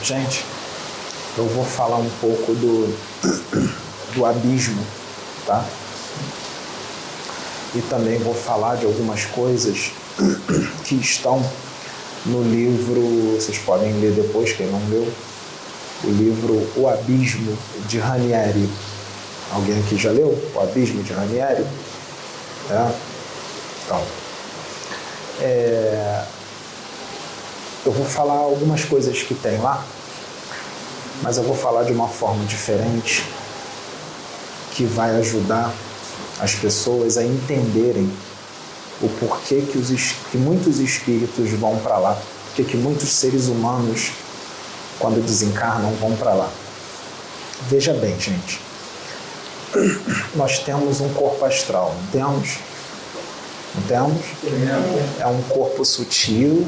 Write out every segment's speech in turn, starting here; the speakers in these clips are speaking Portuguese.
Gente, eu vou falar um pouco do abismo, tá? E também vou falar de algumas coisas que estão no livro, vocês podem ler depois, quem não leu, o livro O Abismo, de Ranieri. Alguém aqui já leu O Abismo, de Ranieri? Então, eu vou falar algumas coisas que tem lá, mas eu vou falar de uma forma diferente, que vai ajudar as pessoas a entenderem o porquê que muitos espíritos vão para lá, que muitos seres humanos, quando desencarnam, vão para lá. Veja bem, gente, nós temos um corpo astral, não temos? Não temos? É um corpo sutil,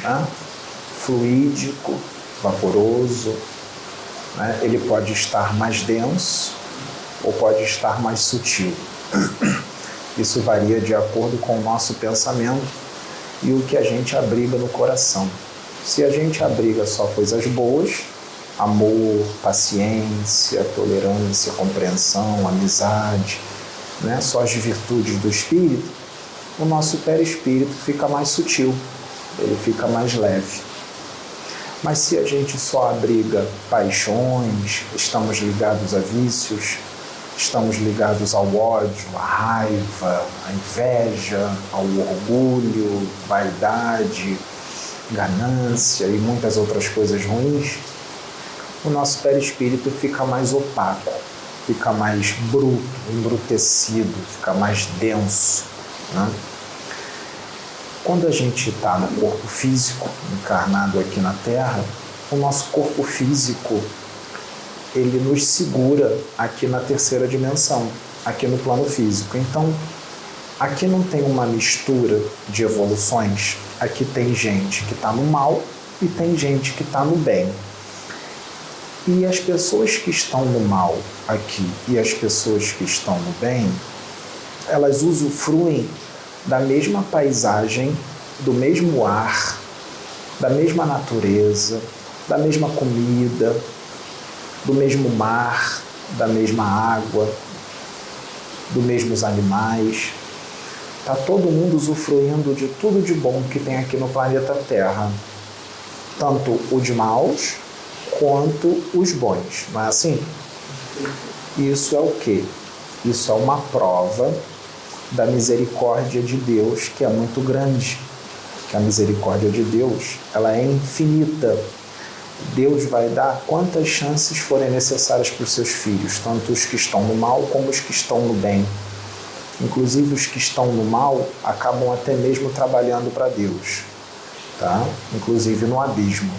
né? Fluídico, vaporoso, né? Ele pode estar mais denso ou pode estar mais sutil. Isso varia de acordo com o nosso pensamento e o que a gente abriga no coração. Se a gente abriga só coisas boas, amor, paciência, tolerância, compreensão, amizade, né? Só as virtudes do espírito, o nosso perispírito fica mais sutil, ele fica mais leve. Mas se a gente só abriga paixões, estamos ligados a vícios, estamos ligados ao ódio, à raiva, à inveja, ao orgulho, vaidade, ganância e muitas outras coisas ruins, o nosso perispírito fica mais opaco, fica mais bruto, embrutecido, fica mais denso, né? Quando a gente está no corpo físico, encarnado aqui na Terra, o nosso corpo físico, ele nos segura aqui na terceira dimensão, aqui no plano físico. Então, aqui não tem uma mistura de evoluções, aqui tem gente que está no mal e tem gente que está no bem. E as pessoas que estão no mal aqui e as pessoas que estão no bem, elas usufruem da mesma paisagem, do mesmo ar, da mesma natureza, da mesma comida, do mesmo mar, da mesma água, dos mesmos animais. Está todo mundo usufruindo de tudo de bom que tem aqui no planeta Terra. Tanto os maus quanto os bons. Não é assim? Isso é o quê? Isso é uma prova da misericórdia de Deus, que é muito grande. Que a misericórdia de Deus, ela é infinita. Deus vai dar quantas chances forem necessárias para os seus filhos, tanto os que estão no mal como os que estão no bem. Inclusive os que estão no mal acabam até mesmo trabalhando para Deus, tá? Inclusive no abismo.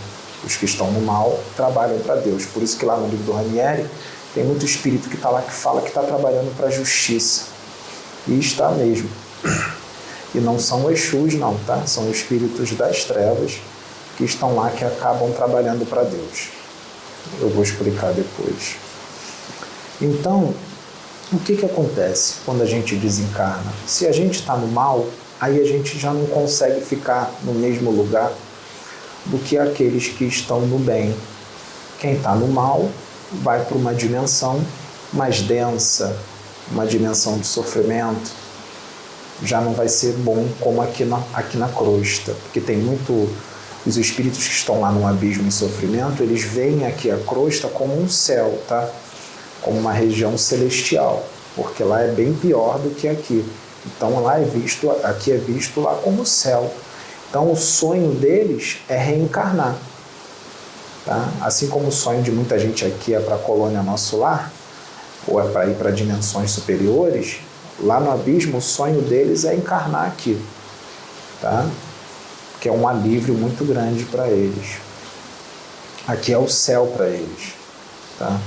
Os que estão no mal trabalham para Deus. Por isso que lá no livro do Ranieri tem muito espírito que está lá que fala que está trabalhando para a justiça. E está mesmo. E não são Exus não, tá? São espíritos das trevas que estão lá, que acabam trabalhando para Deus. Eu vou explicar depois. Então, o que acontece quando a gente desencarna? Se a gente está no mal, aí a gente já não consegue ficar no mesmo lugar do que aqueles que estão no bem. Quem está no mal vai para uma dimensão mais densa, uma dimensão de sofrimento, já não vai ser bom como aqui na crosta, porque tem muito... Os espíritos que estão lá no abismo em sofrimento, eles veem aqui a crosta como um céu, tá? Como uma região celestial, porque lá é bem pior do que aqui. Então lá aqui é visto lá como céu. Então o sonho deles é reencarnar, tá? Assim como o sonho de muita gente aqui é para a colônia Nosso Lar, ou é para ir para dimensões superiores, lá no abismo o sonho deles é encarnar aqui, tá? Que é um alívio muito grande para eles. Aqui é o céu para eles, tá?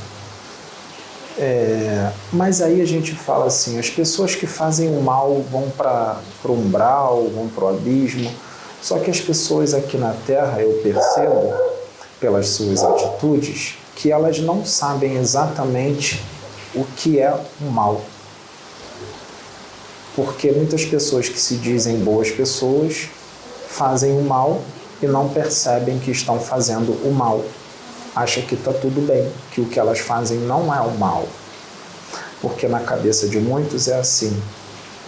Mas aí a gente fala assim, as pessoas que fazem o mal vão para o umbral, vão para o abismo, só que as pessoas aqui na Terra, eu percebo, pelas suas atitudes, que elas não sabem exatamente o que é o mal. Porque muitas pessoas que se dizem boas pessoas fazem o mal e não percebem que estão fazendo o mal. Acham que está tudo bem, que o que elas fazem não é o mal. Porque na cabeça de muitos é assim.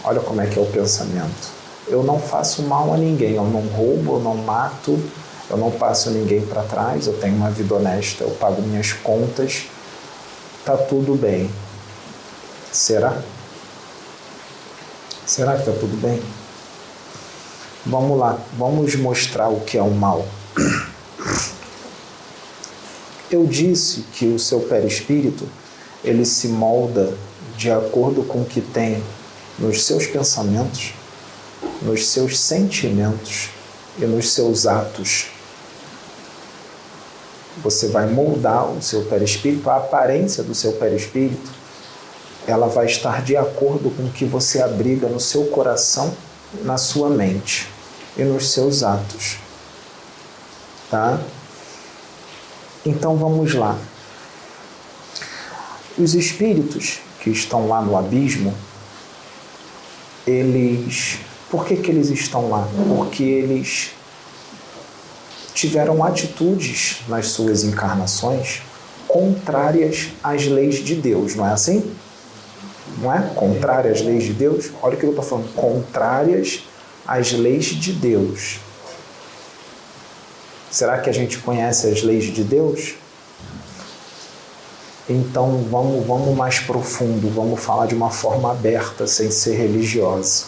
Olha como é que é o pensamento. Eu não faço mal a ninguém, eu não roubo, eu não mato, eu não passo ninguém para trás, eu tenho uma vida honesta, eu pago minhas contas, está tudo bem. Será? Será que está tudo bem? Vamos lá, vamos mostrar o que é o mal. Eu disse que o seu perispírito, ele se molda de acordo com o que tem nos seus pensamentos, nos seus sentimentos e nos seus atos. Você vai moldar o seu perispírito, a aparência do seu perispírito, ela vai estar de acordo com o que você abriga no seu coração, na sua mente e nos seus atos. Tá? Então vamos lá. Os espíritos que estão lá no abismo, por que eles estão lá? Porque eles tiveram atitudes nas suas encarnações contrárias às leis de Deus, não é assim? Não é? Contrárias às leis de Deus? Olha o que eu estou falando, contrárias às leis de Deus. Será que a gente conhece as leis de Deus? Então vamos mais profundo, vamos falar de uma forma aberta, sem ser religiosa.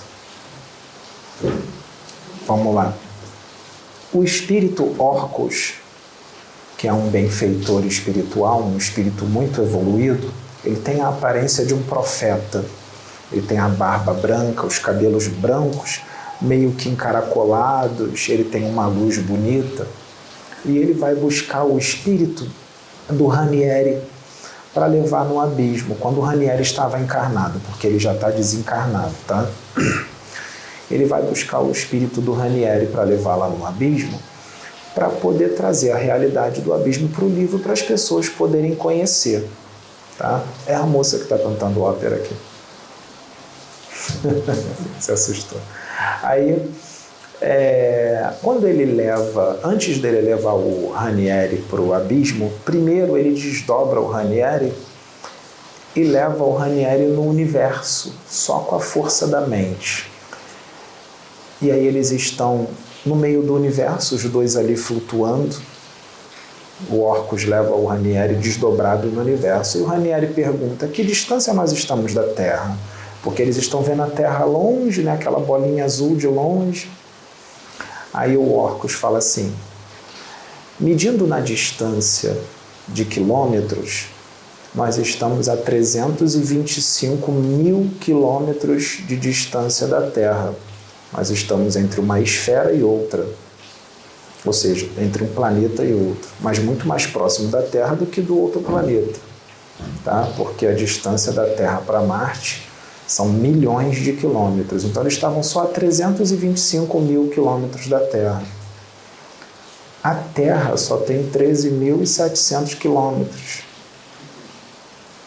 Vamos lá. O espírito Orcus, que é um benfeitor espiritual, um espírito muito evoluído, ele tem a aparência de um profeta. Ele tem a barba branca, os cabelos brancos, meio que encaracolados, ele tem uma luz bonita. E ele vai buscar o espírito do Ranieri para levar no abismo, quando o Ranieri estava encarnado, porque ele já está desencarnado, tá? Ele vai buscar o espírito do Ranieri para levar lá no abismo, para poder trazer a realidade do abismo para o livro, para as pessoas poderem conhecer, tá? É a moça que está cantando ópera aqui. Se assustou. Aí, quando ele antes dele levar o Ranieri para o abismo, primeiro ele desdobra o Ranieri e leva o Ranieri no universo, só com a força da mente. E aí eles estão no meio do universo, os dois ali flutuando. O Orcus leva o Ranieri desdobrado no universo. E o Ranieri pergunta, que distância nós estamos da Terra? Porque eles estão vendo a Terra longe, né? Aquela bolinha azul de longe. Aí o Orcus fala assim, medindo na distância de quilômetros, nós estamos a 325 mil quilômetros de distância da Terra. Nós estamos entre uma esfera e outra, ou seja, entre um planeta e outro, mas muito mais próximo da Terra do que do outro planeta, tá? Porque a distância da Terra para Marte são milhões de quilômetros, então eles estavam só a 325 mil quilômetros da Terra. A Terra só tem 13.700 quilômetros.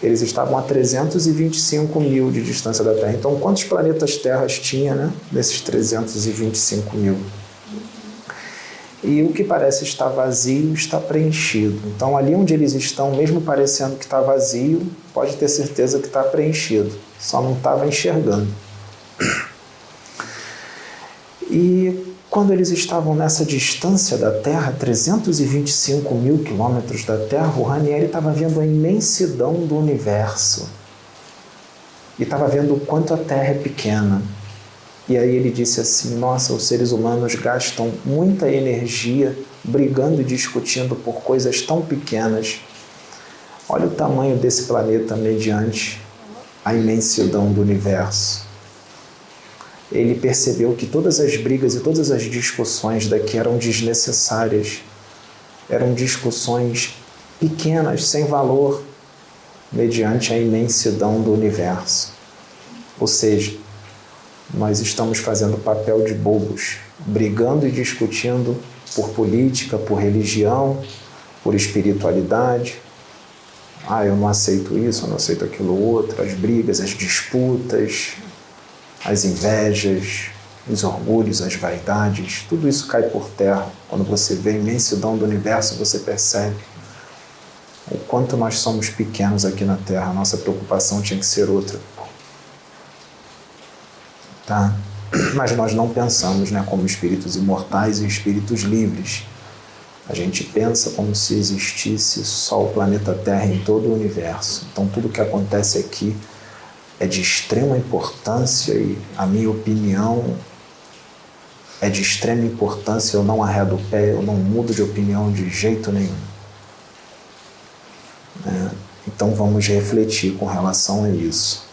Eles estavam a 325 mil de distância da Terra. Então, quantos planetas Terras tinha, né, desses 325 mil? E o que parece estar vazio está preenchido. Então, ali onde eles estão, mesmo parecendo que está vazio, pode ter certeza que está preenchido. Só não estava enxergando. E quando eles estavam nessa distância da Terra, 325 mil quilômetros da Terra, o Ranieri estava vendo a imensidão do universo. E estava vendo o quanto a Terra é pequena. E aí ele disse assim, nossa, os seres humanos gastam muita energia brigando e discutindo por coisas tão pequenas. Olha o tamanho desse planeta mediante a imensidão do universo. Ele percebeu que todas as brigas e todas as discussões daqui eram desnecessárias. Eram discussões pequenas, sem valor, mediante a imensidão do universo. Ou seja, nós estamos fazendo papel de bobos, brigando e discutindo por política, por religião, por espiritualidade. Ah, eu não aceito isso, eu não aceito aquilo outro, as brigas, as disputas, as invejas, os orgulhos, as vaidades, tudo isso cai por terra. Quando você vê a imensidão do universo, você percebe o quanto nós somos pequenos aqui na Terra. A nossa preocupação tinha que ser outra. Tá? Mas nós não pensamos, né, como espíritos imortais e espíritos livres. A gente pensa como se existisse só o planeta Terra em todo o universo. Então tudo que acontece aqui é de extrema importância e a minha opinião é de extrema importância. Eu não arredo o pé, eu não mudo de opinião de jeito nenhum. Então vamos refletir com relação a isso.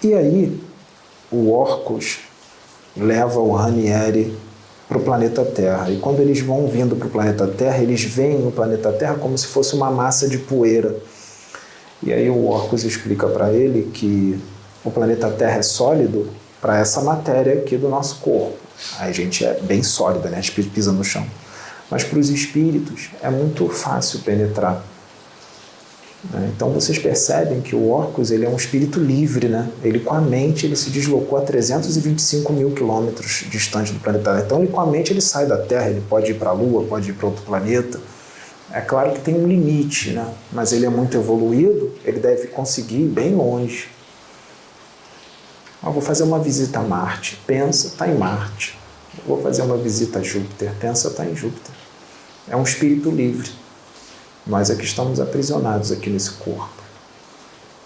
E aí o Orcus leva o Ranieri para o planeta Terra. E quando eles vão vindo para o planeta Terra, eles veem o planeta Terra como se fosse uma massa de poeira. E aí o Orcus explica para ele que o planeta Terra é sólido para essa matéria aqui do nosso corpo. A gente é bem sólida, né? A gente pisa no chão. Mas para os espíritos é muito fácil penetrar. Então vocês percebem que o Orcus, ele é um espírito livre, né? Ele com a mente ele se deslocou a 325 mil quilômetros distante do planeta Terra. Então ele com a mente ele sai da Terra, ele pode ir para a Lua, pode ir para outro planeta. É claro que tem um limite, né? Mas ele é muito evoluído, ele deve conseguir ir bem longe. Vou fazer uma visita a Marte, pensa, está em Marte. Vou fazer uma visita a Júpiter, pensa, está em Júpiter. É um espírito livre. Nós é que estamos aprisionados aqui nesse corpo.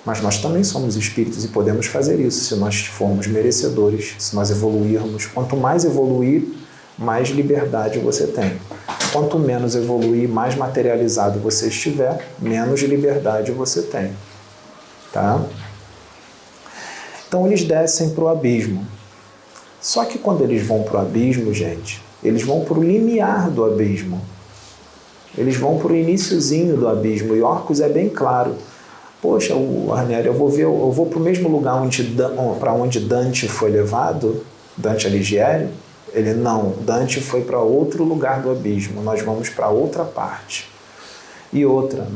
Mas nós também somos espíritos e podemos fazer isso se nós formos merecedores, se nós evoluirmos. Quanto mais evoluir, mais liberdade você tem. Quanto menos evoluir, mais materializado você estiver, menos liberdade você tem. Tá? Então eles descem para o abismo. Só que quando eles vão para o abismo, gente, eles vão para o limiar do abismo. Eles vão para o iniciozinho do abismo. E Orcus é bem claro. Poxa, o Ranieri, eu vou para o mesmo lugar para onde Dante foi levado, Dante Alighieri. Ele não, Dante foi para outro lugar do abismo. Nós vamos para outra parte. E outra,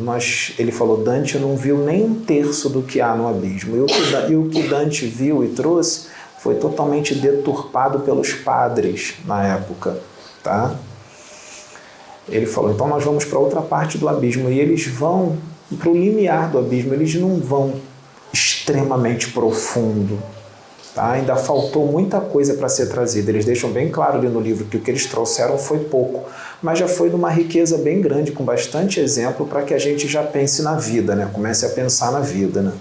ele falou, Dante não viu nem um terço do que há no abismo. E o que Dante viu e trouxe foi totalmente deturpado pelos padres na época. Tá? Ele falou, então nós vamos para outra parte do abismo. E eles vão para o limiar do abismo, eles não vão extremamente profundo. Tá? Ainda faltou muita coisa para ser trazida. Eles deixam bem claro ali no livro que o que eles trouxeram foi pouco, mas já foi de uma riqueza bem grande, com bastante exemplo para que a gente já pense na vida, né? Comece a pensar na vida. Né?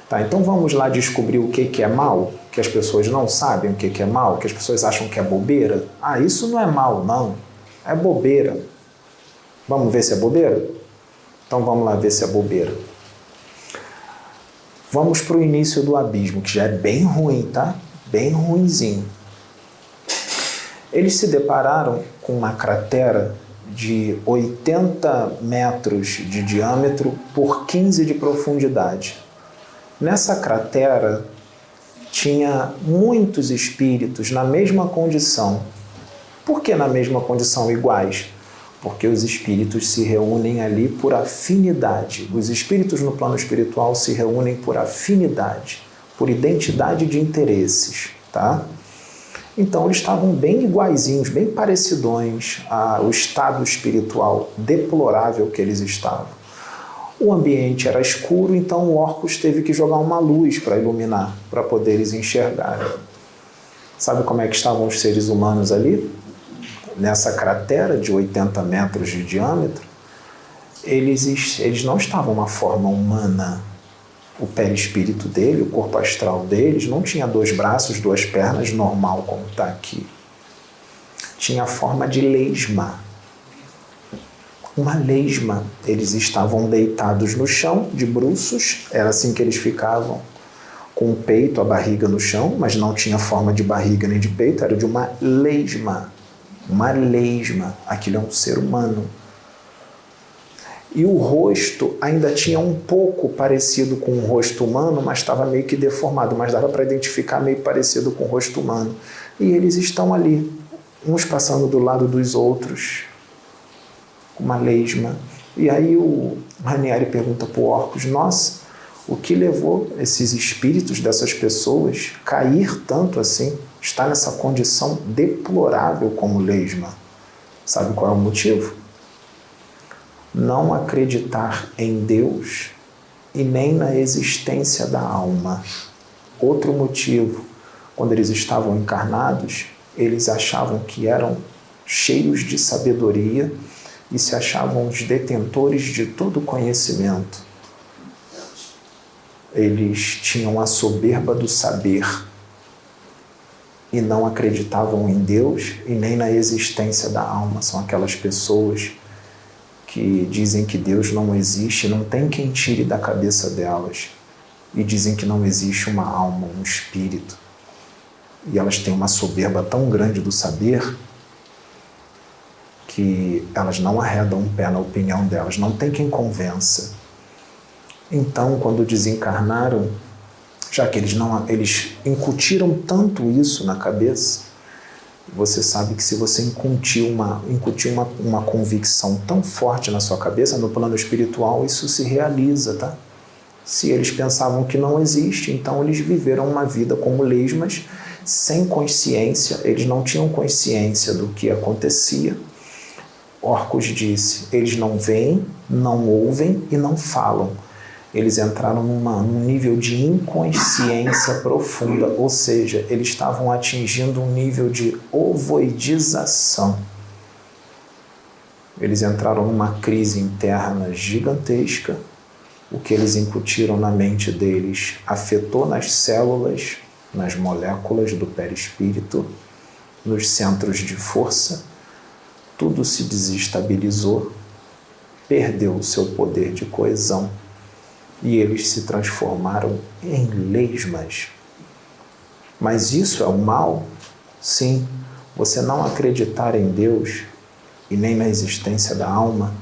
Tá, então vamos lá descobrir o que é mal, que as pessoas não sabem o que é mal, que as pessoas acham que é bobeira. Ah, isso não é mal, não. É bobeira. Vamos ver se é bobeira? Então vamos lá ver se é bobeira. Vamos para o início do abismo, que já é bem ruim, tá? Bem ruinzinho. Eles se depararam com uma cratera de 80 metros de diâmetro por 15 de profundidade. Nessa cratera tinha muitos espíritos na mesma condição. Por que na mesma condição, iguais? Porque os espíritos se reúnem ali por afinidade. Os espíritos no plano espiritual se reúnem por afinidade, por identidade de interesses. Tá? Então eles estavam bem iguaizinhos, bem parecidões ao estado espiritual deplorável que eles estavam. O ambiente era escuro, então o Orcus teve que jogar uma luz para iluminar, para poder eles enxergarem. Sabe como é que estavam os seres humanos ali? Nessa cratera de 80 metros de diâmetro, eles não estavam uma forma humana. O perispírito dele, o corpo astral deles, não tinha 2 braços, 2 pernas, normal como está aqui. Tinha a forma de lesma. Uma lesma. Eles estavam deitados no chão, de bruços, era assim que eles ficavam, com o peito, a barriga no chão, mas não tinha forma de barriga nem de peito, era de uma lesma. Uma lesma, aquilo é um ser humano. E o rosto ainda tinha um pouco parecido com o rosto humano, mas estava meio que deformado, mas dava para identificar meio parecido com o rosto humano. E eles estão ali, uns passando do lado dos outros, com uma lesma. E aí o Ranieri pergunta para o Orcus, nossa, o que levou esses espíritos dessas pessoas cair tanto assim? está nessa condição deplorável como lesma. Sabe qual é o motivo? Não acreditar em Deus e nem na existência da alma. Outro motivo, quando eles estavam encarnados, eles achavam que eram cheios de sabedoria e se achavam os detentores de todo conhecimento. Eles tinham a soberba do saber e não acreditavam em Deus e nem na existência da alma. São aquelas pessoas que dizem que Deus não existe, não tem quem tire da cabeça delas, e dizem que não existe uma alma, um espírito. E elas têm uma soberba tão grande do saber que elas não arredam um pé na opinião delas, não tem quem convença. Então, quando desencarnaram, já que eles incutiram tanto isso na cabeça, você sabe que se você incutir uma convicção tão forte na sua cabeça, no plano espiritual, isso se realiza, tá? Se eles pensavam que não existe, então eles viveram uma vida como lesmas, sem consciência, eles não tinham consciência do que acontecia. Orcus disse, eles não veem, não ouvem e não falam. Eles entraram num nível de inconsciência profunda, ou seja, eles estavam atingindo um nível de ovoidização. Eles entraram numa crise interna gigantesca. O que eles incutiram na mente deles afetou nas células, nas moléculas do perispírito, nos centros de força. Tudo se desestabilizou, perdeu o seu poder de coesão e eles se transformaram em lesmas. Mas isso é o mal? Sim. Você não acreditar em Deus e nem na existência da alma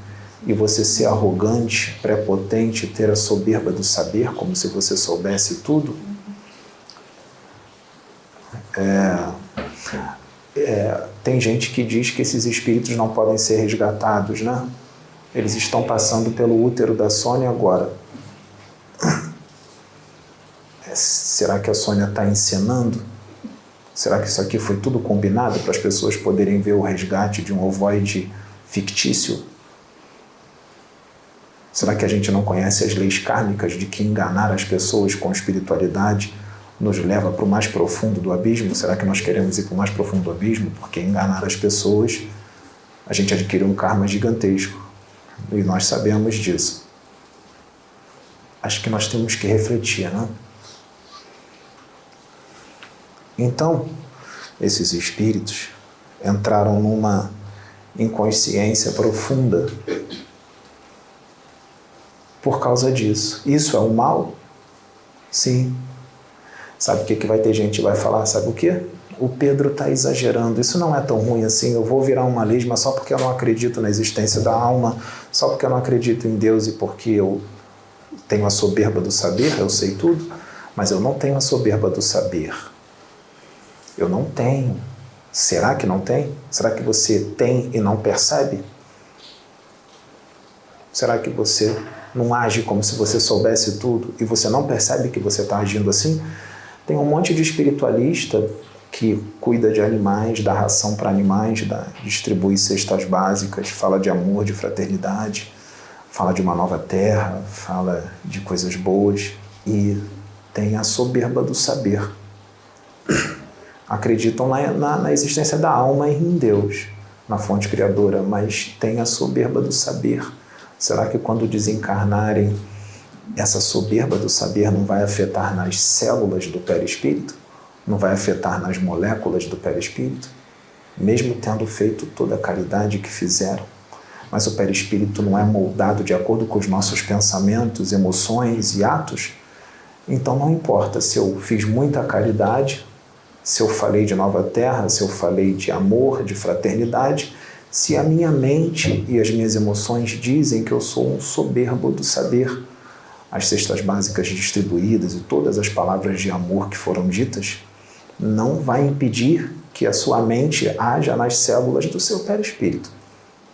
e você ser arrogante, prepotente, ter a soberba do saber, como se você soubesse tudo, tem gente que diz que esses espíritos não podem ser resgatados, né? Eles estão passando pelo útero da Sônia agora. Será que a Sônia está encenando? Será que isso aqui foi tudo combinado para as pessoas poderem ver o resgate de um ovoide fictício? Será que a gente não conhece as leis kármicas de que enganar as pessoas com espiritualidade nos leva para o mais profundo do abismo? Será que nós queremos ir para o mais profundo do abismo? Porque enganar as pessoas, a gente adquire um karma gigantesco. E nós sabemos disso. Acho que nós temos que refletir, né? Então, esses espíritos entraram numa inconsciência profunda por causa disso. Isso é um mal? Sim. Sabe o que vai ter gente que vai falar? Sabe o quê? O Pedro está exagerando. Isso não é tão ruim assim. Eu vou virar uma lesma só porque eu não acredito na existência da alma, só porque eu não acredito em Deus e porque eu tenho a soberba do saber, eu sei tudo, mas eu não tenho a soberba do saber. Eu não tenho. Será que não tem? Será que você tem e não percebe? Será que você não age como se você soubesse tudo e você não percebe que você está agindo assim? Tem um monte de espiritualista que cuida de animais, dá ração para animais, distribui cestas básicas, fala de amor, de fraternidade, fala de uma nova terra, fala de coisas boas e tem a soberba do saber. Acreditam na existência da alma e em Deus, na fonte criadora, mas tem a soberba do saber. Será que quando desencarnarem, essa soberba do saber não vai afetar nas células do perispírito? Não vai afetar nas moléculas do perispírito? Mesmo tendo feito toda a caridade que fizeram. Mas o perispírito não é moldado de acordo com os nossos pensamentos, emoções e atos? Então não importa se eu fiz muita caridade, se eu falei de nova terra, se eu falei de amor, de fraternidade, se a minha mente e as minhas emoções dizem que eu sou um soberbo do saber, as cestas básicas distribuídas e todas as palavras de amor que foram ditas, não vai impedir que a sua mente haja nas células do seu perispírito,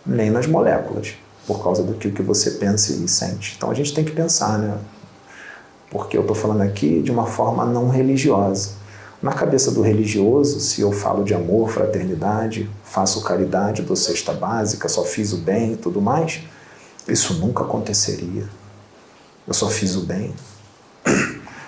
nem nas moléculas, por causa do que você pensa e sente. Então a gente tem que pensar, né? Porque eu estou falando aqui de uma forma não religiosa. Na cabeça do religioso, se eu falo de amor, fraternidade, faço caridade, dou cesta básica, só fiz o bem e tudo mais, isso nunca aconteceria. Eu só fiz o bem.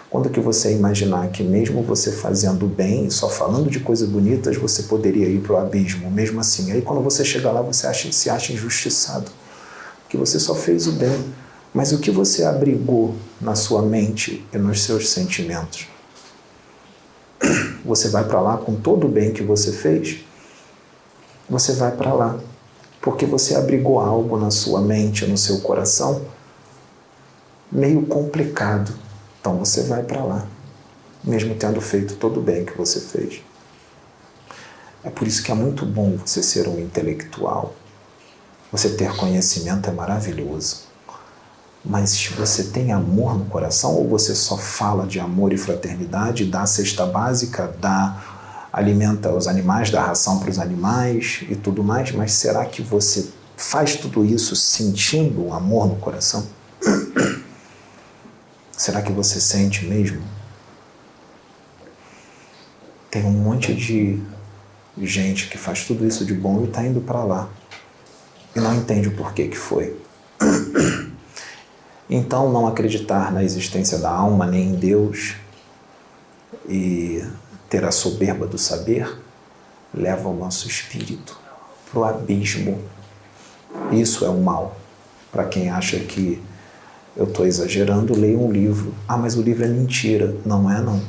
Quando que você imaginar que mesmo você fazendo o bem, só falando de coisas bonitas, você poderia ir para o abismo, mesmo assim? Aí quando você chega lá, você se acha injustiçado, que você só fez o bem. Mas o que você abrigou na sua mente e nos seus sentimentos? Você vai para lá com todo o bem que você fez? Você vai para lá porque você abrigou algo na sua mente, no seu coração, meio complicado. Então você vai para lá, mesmo tendo feito todo o bem que você fez. É por isso que é muito bom você ser um intelectual. Você ter conhecimento é maravilhoso. Mas se você tem amor no coração, ou você só fala de amor e fraternidade, dá a cesta básica, alimenta os animais, dá ração para os animais e tudo mais, mas será que você faz tudo isso sentindo o amor no coração? Será que você sente mesmo? Tem um monte de gente que faz tudo isso de bom e está indo para lá e não entende o porquê que foi. Então, não acreditar na existência da alma nem em Deus e ter a soberba do saber leva o nosso espírito para o abismo. Isso é o mal. Para quem acha que eu estou exagerando, leia um livro. Ah, mas o livro é mentira. Não é, não.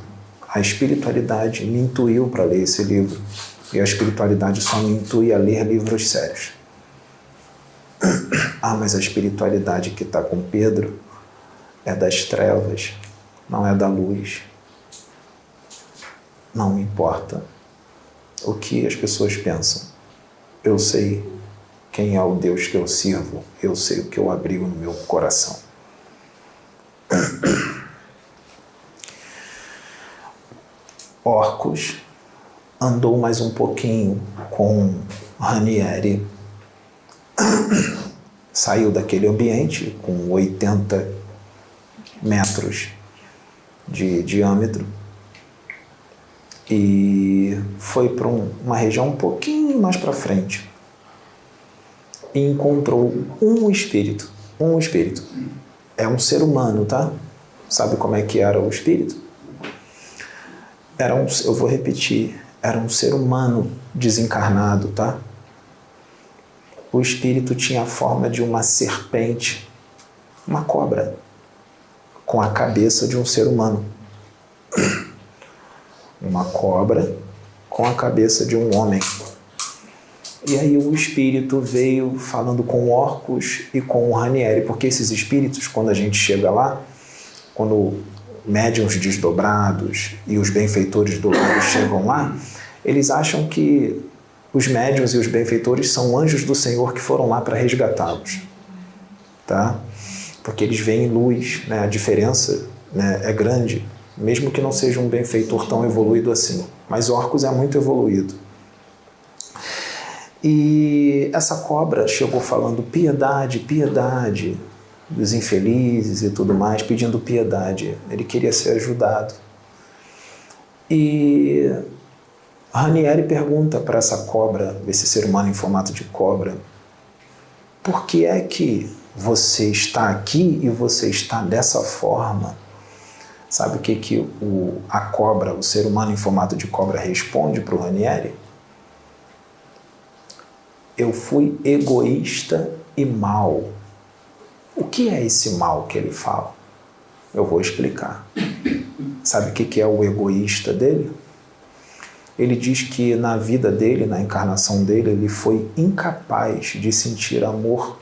A espiritualidade me intuiu para ler esse livro. E a espiritualidade só me intui a ler livros sérios. Ah, mas a espiritualidade que está com Pedro é das trevas, não é da luz. Não me importa o que as pessoas pensam. Eu sei quem é o Deus que eu sirvo. Eu sei o que eu abrigo no meu coração. Orcus andou mais um pouquinho com Ranieri. Saiu daquele ambiente com 80 metros de diâmetro e foi para uma região um pouquinho mais para frente e encontrou um espírito. Um espírito. É um ser humano, tá? Sabe como é que era o espírito? Eu vou repetir, era um ser humano desencarnado, tá? O espírito tinha a forma de uma serpente, uma cobra, com a cabeça de um ser humano. Uma cobra com a cabeça de um homem. E aí o espírito veio falando com Orcus e com o Ranieri, porque esses espíritos, quando a gente chega lá, quando médiuns desdobrados e os benfeitores dobrados chegam lá, eles acham que os médiuns e os benfeitores são anjos do Senhor que foram lá para resgatá-los, tá? Porque eles veem luz, né? A diferença, né, é grande, mesmo que não seja um benfeitor tão evoluído assim. Mas Orcus é muito evoluído. E essa cobra chegou falando piedade, piedade dos infelizes e tudo mais, pedindo piedade. Ele queria ser ajudado. E Ranieri pergunta para essa cobra, esse ser humano em formato de cobra, por que é que você está aqui e você está dessa forma? Sabe o que a cobra, o ser humano em formato de cobra, responde para o Ranieri? Eu fui egoísta e mau. O que é esse mal que ele fala? Eu vou explicar. Sabe o que é o egoísta dele? Ele diz que na vida dele, na encarnação dele, ele foi incapaz de sentir amor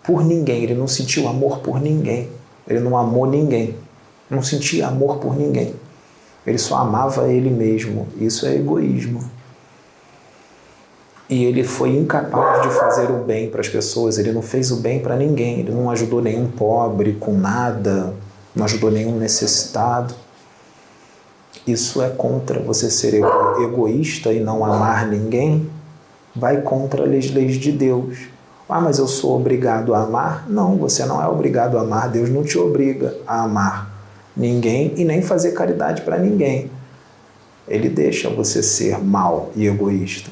por ninguém. Ele não sentiu amor por ninguém. Ele não amou ninguém. Não sentia amor por ninguém. Ele só amava ele mesmo. Isso é egoísmo. E ele foi incapaz de fazer o bem para as pessoas. Ele não fez o bem para ninguém. Ele não ajudou nenhum pobre com nada. Não ajudou nenhum necessitado. Isso é contra você ser egoísta e não amar ninguém. Vai contra as leis de Deus. Ah, mas eu sou obrigado a amar? Não, você não é obrigado a amar. Deus não te obriga a amar ninguém e nem fazer caridade para ninguém. ele deixa você ser mau e egoísta,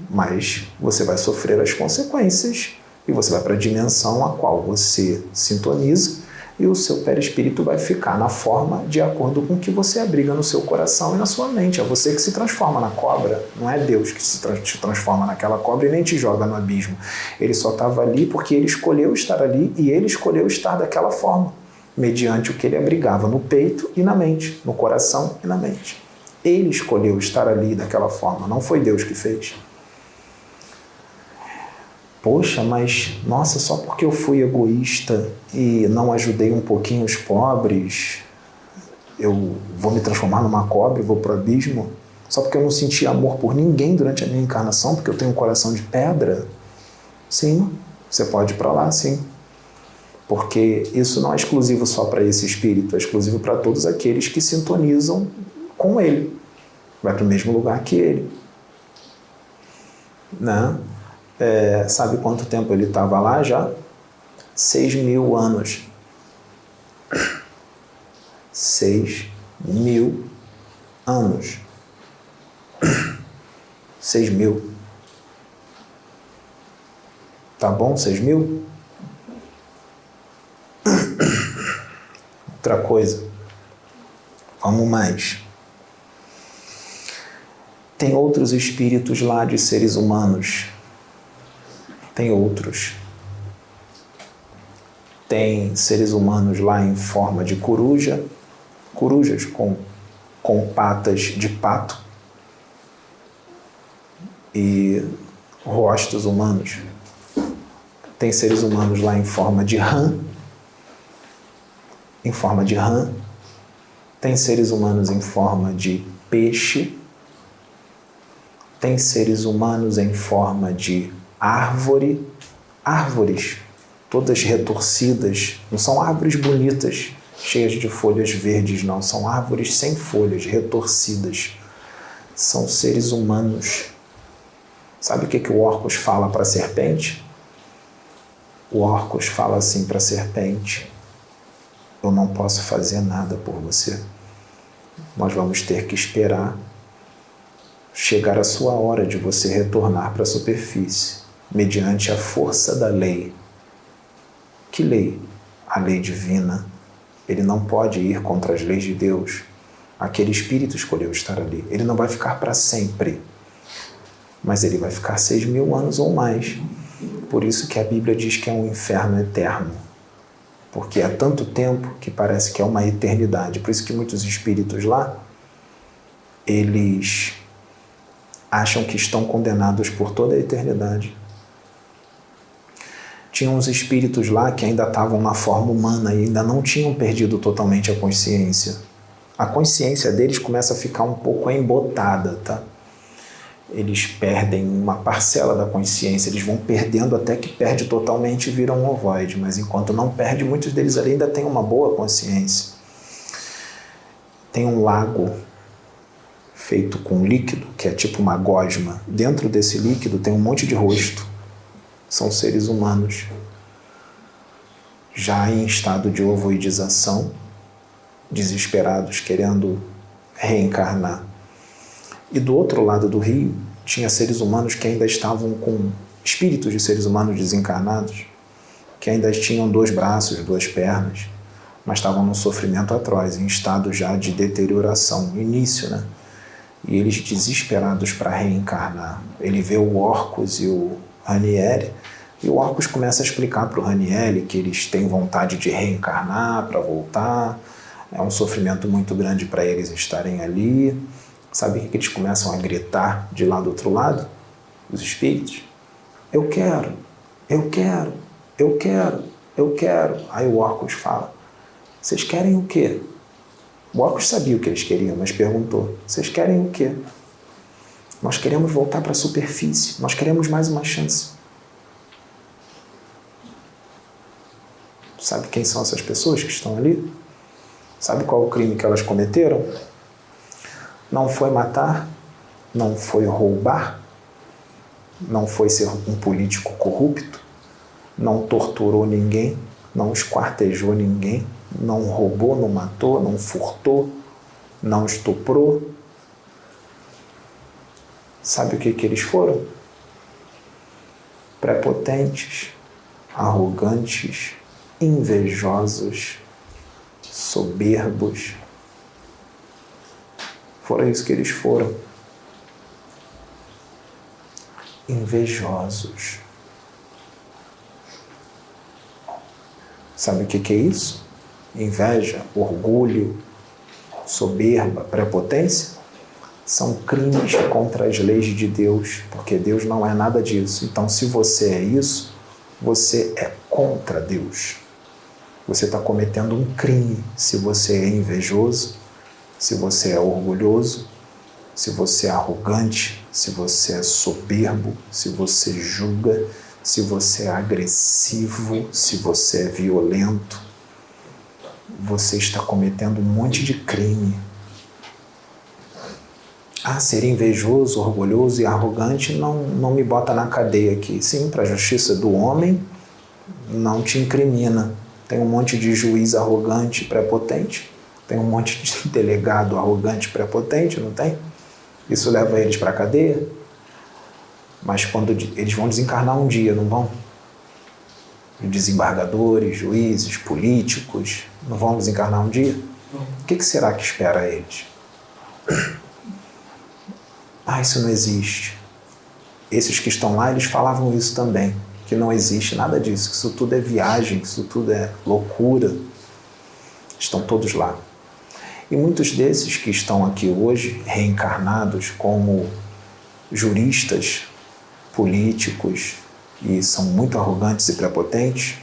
mas você vai sofrer as consequências e você vai para a dimensão a qual você sintoniza e o seu perispírito vai ficar na forma de acordo com o que você abriga no seu coração e na sua mente. É você que se transforma na cobra, não é Deus que te transforma naquela cobra e nem te joga no abismo. Ele só estava ali porque ele escolheu estar ali e ele escolheu estar daquela forma, mediante o que ele abrigava no peito e na mente, no coração e na mente. Ele escolheu estar ali daquela forma, não foi Deus que fez. Poxa, mas, nossa, só porque eu fui egoísta e não ajudei um pouquinho os pobres, eu vou me transformar numa cobra e vou pro abismo? Só porque eu não senti amor por ninguém durante a minha encarnação, porque eu tenho um coração de pedra? Sim, você pode ir para lá, sim. Porque isso não é exclusivo só para esse espírito, é exclusivo para todos aqueles que sintonizam com ele. Vai para o mesmo lugar que ele. Né? Sabe quanto tempo ele estava lá já? 6.000 anos. 6.000 anos. 6.000. Tá bom? 6.000? Outra coisa. Vamos mais. Tem outros espíritos lá de seres humanos. Tem outros. Tem seres humanos lá em forma de coruja, corujas com patas de pato e rostos humanos. Tem seres humanos lá em forma de rã, Tem seres humanos em forma de peixe. Tem seres humanos em forma de árvores, todas retorcidas, não são árvores bonitas, cheias de folhas verdes, não, são árvores sem folhas, retorcidas, são seres humanos. Sabe o que o Orcus fala para a serpente? O Orcus fala assim para a serpente: eu não posso fazer nada por você, nós vamos ter que esperar chegar a sua hora de você retornar para a superfície, mediante a força da lei. Que lei? A lei divina. Ele não pode ir contra as leis de Deus. Aquele espírito escolheu estar ali. Ele não vai ficar para sempre, mas ele vai ficar 6.000 anos ou mais. Por isso que a Bíblia diz que é um inferno eterno, porque é tanto tempo que parece que é uma eternidade. Por isso que muitos espíritos lá, eles acham que estão condenados por toda a eternidade. Tinha uns espíritos lá que ainda estavam na forma humana e ainda não tinham perdido totalmente a consciência. A consciência deles começa a ficar um pouco embotada, tá? Eles perdem uma parcela da consciência, eles vão perdendo até que perde totalmente e viram um ovoide, mas enquanto não perde, muitos deles ali ainda têm uma boa consciência. Tem um lago feito com líquido, que é tipo uma gosma. Dentro desse líquido tem um monte de rosto. São seres humanos, já em estado de ovoidização, desesperados, querendo reencarnar. E do outro lado do rio, tinha seres humanos que ainda estavam com espíritos de seres humanos desencarnados, que ainda tinham 2 braços, 2 pernas, mas estavam num sofrimento atroz, em estado já de deterioração, início, né? E eles desesperados para reencarnar. Ele vê o Orcus e o Ranieri, e o Orcus começa a explicar para o Ranieri que eles têm vontade de reencarnar para voltar, é um sofrimento muito grande para eles estarem ali. Sabe o que eles começam a gritar de lá do outro lado? Os espíritos: eu quero, eu quero, eu quero, eu quero. Aí o Orcus fala: vocês querem o quê? O Orcus sabia o que eles queriam, mas perguntou: vocês querem o quê? Nós queremos voltar para a superfície, nós queremos mais uma chance. Sabe quem são essas pessoas que estão ali? Sabe qual é o crime que elas cometeram? Não foi matar, não foi roubar, não foi ser um político corrupto, não torturou ninguém, não esquartejou ninguém, não roubou, não matou, não furtou, não estuprou. Sabe o que eles foram? Prepotentes, arrogantes, invejosos, soberbos. Foram isso que eles foram. Invejosos. Sabe o que é isso? Inveja, orgulho, soberba, prepotência são crimes contra as leis de Deus, porque Deus não é nada disso. Então, se você é isso, você é contra Deus. Você está cometendo um crime se você é invejoso, se você é orgulhoso, se você é arrogante, se você é soberbo, se você julga, se você é agressivo, se você é violento. Você está cometendo um monte de crime. Ser invejoso, orgulhoso e arrogante não me bota na cadeia aqui. Sim, para a justiça do homem, não te incrimina. Tem um monte de juiz arrogante e prepotente, tem um monte de delegado arrogante e prepotente, não tem? Isso leva eles para a cadeia. Mas quando eles vão desencarnar um dia, não vão? Desembargadores, juízes, políticos, não vão desencarnar um dia? O que será que espera eles? Isso não existe. Esses que estão lá, eles falavam isso também, que não existe nada disso, que isso tudo é viagem, que isso tudo é loucura. Estão todos lá. E muitos desses que estão aqui hoje, reencarnados como juristas, políticos, e são muito arrogantes e prepotentes,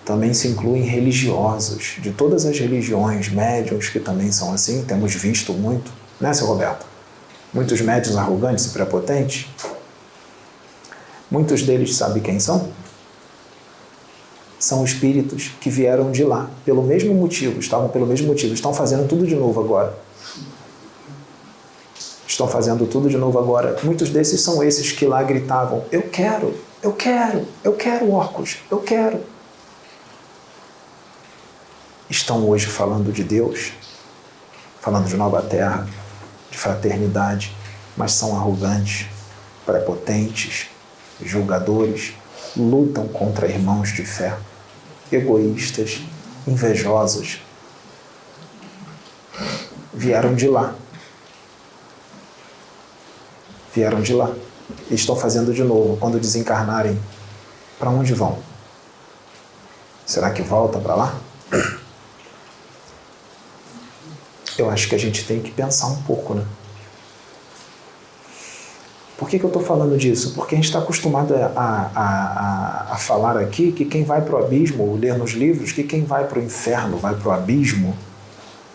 também se incluem religiosos, de todas as religiões, médiuns que também são assim, temos visto muito, né, seu Roberto? Muitos médiuns arrogantes e prepotentes. Muitos deles, sabe quem são? São espíritos que vieram de lá, pelo mesmo motivo, estão fazendo tudo de novo agora. Estão fazendo tudo de novo agora. Muitos desses são esses que lá gritavam: eu quero, Orcos, eu quero. Estão hoje falando de Deus, falando de nova terra, de fraternidade, mas são arrogantes, prepotentes, julgadores, lutam contra irmãos de fé, egoístas, invejosos. Vieram de lá. E estão fazendo de novo. Quando desencarnarem, para onde vão? Será que volta para lá? Eu acho que a gente tem que pensar um pouco, né? Por que eu estou falando disso? Porque a gente está acostumado a falar aqui que quem vai para o abismo, ler nos livros, que quem vai para o inferno, vai para o abismo,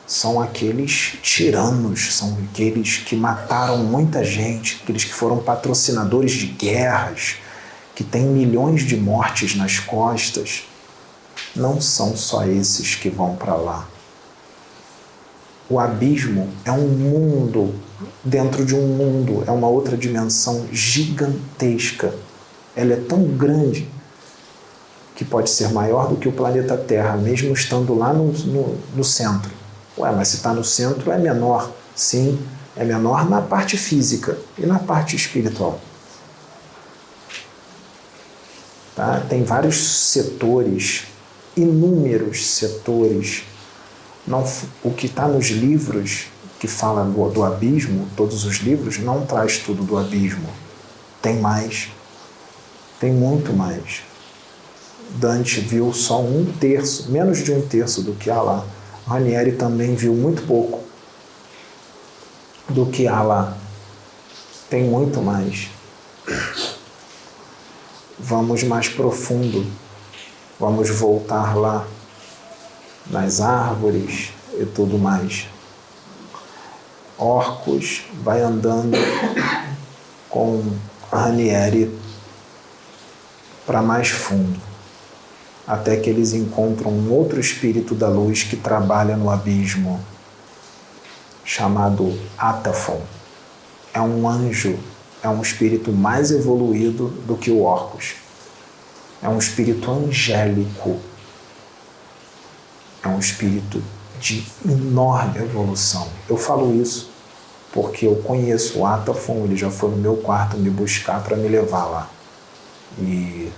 são aqueles tiranos, são aqueles que mataram muita gente, aqueles que foram patrocinadores de guerras, que têm milhões de mortes nas costas. Não são só esses que vão para lá. O abismo é um mundo dentro de um mundo, é uma outra dimensão gigantesca. Ela é tão grande que pode ser maior do que o planeta Terra, mesmo estando lá no centro. Mas se está no centro é menor. Sim, é menor na parte física e na parte espiritual. Tá? Tem vários setores, inúmeros setores. O que está nos livros que fala do abismo, todos os livros, não traz tudo do abismo. Tem mais. Tem muito mais. Dante viu só 1/3, menos de 1/3 do que há lá. Ranieri também viu muito pouco do que há lá. Tem muito mais. Vamos mais profundo. Vamos voltar lá nas árvores e tudo mais. Orcos vai andando com Ranieri para mais fundo, até que eles encontram um outro espírito da luz que trabalha no abismo, chamado Atafon. É um anjo, é um espírito mais evoluído do que o Orcus. É um espírito angélico. É um espírito de enorme evolução. Eu falo isso porque eu conheço o Atafon, ele já foi no meu quarto me buscar para me levar lá. E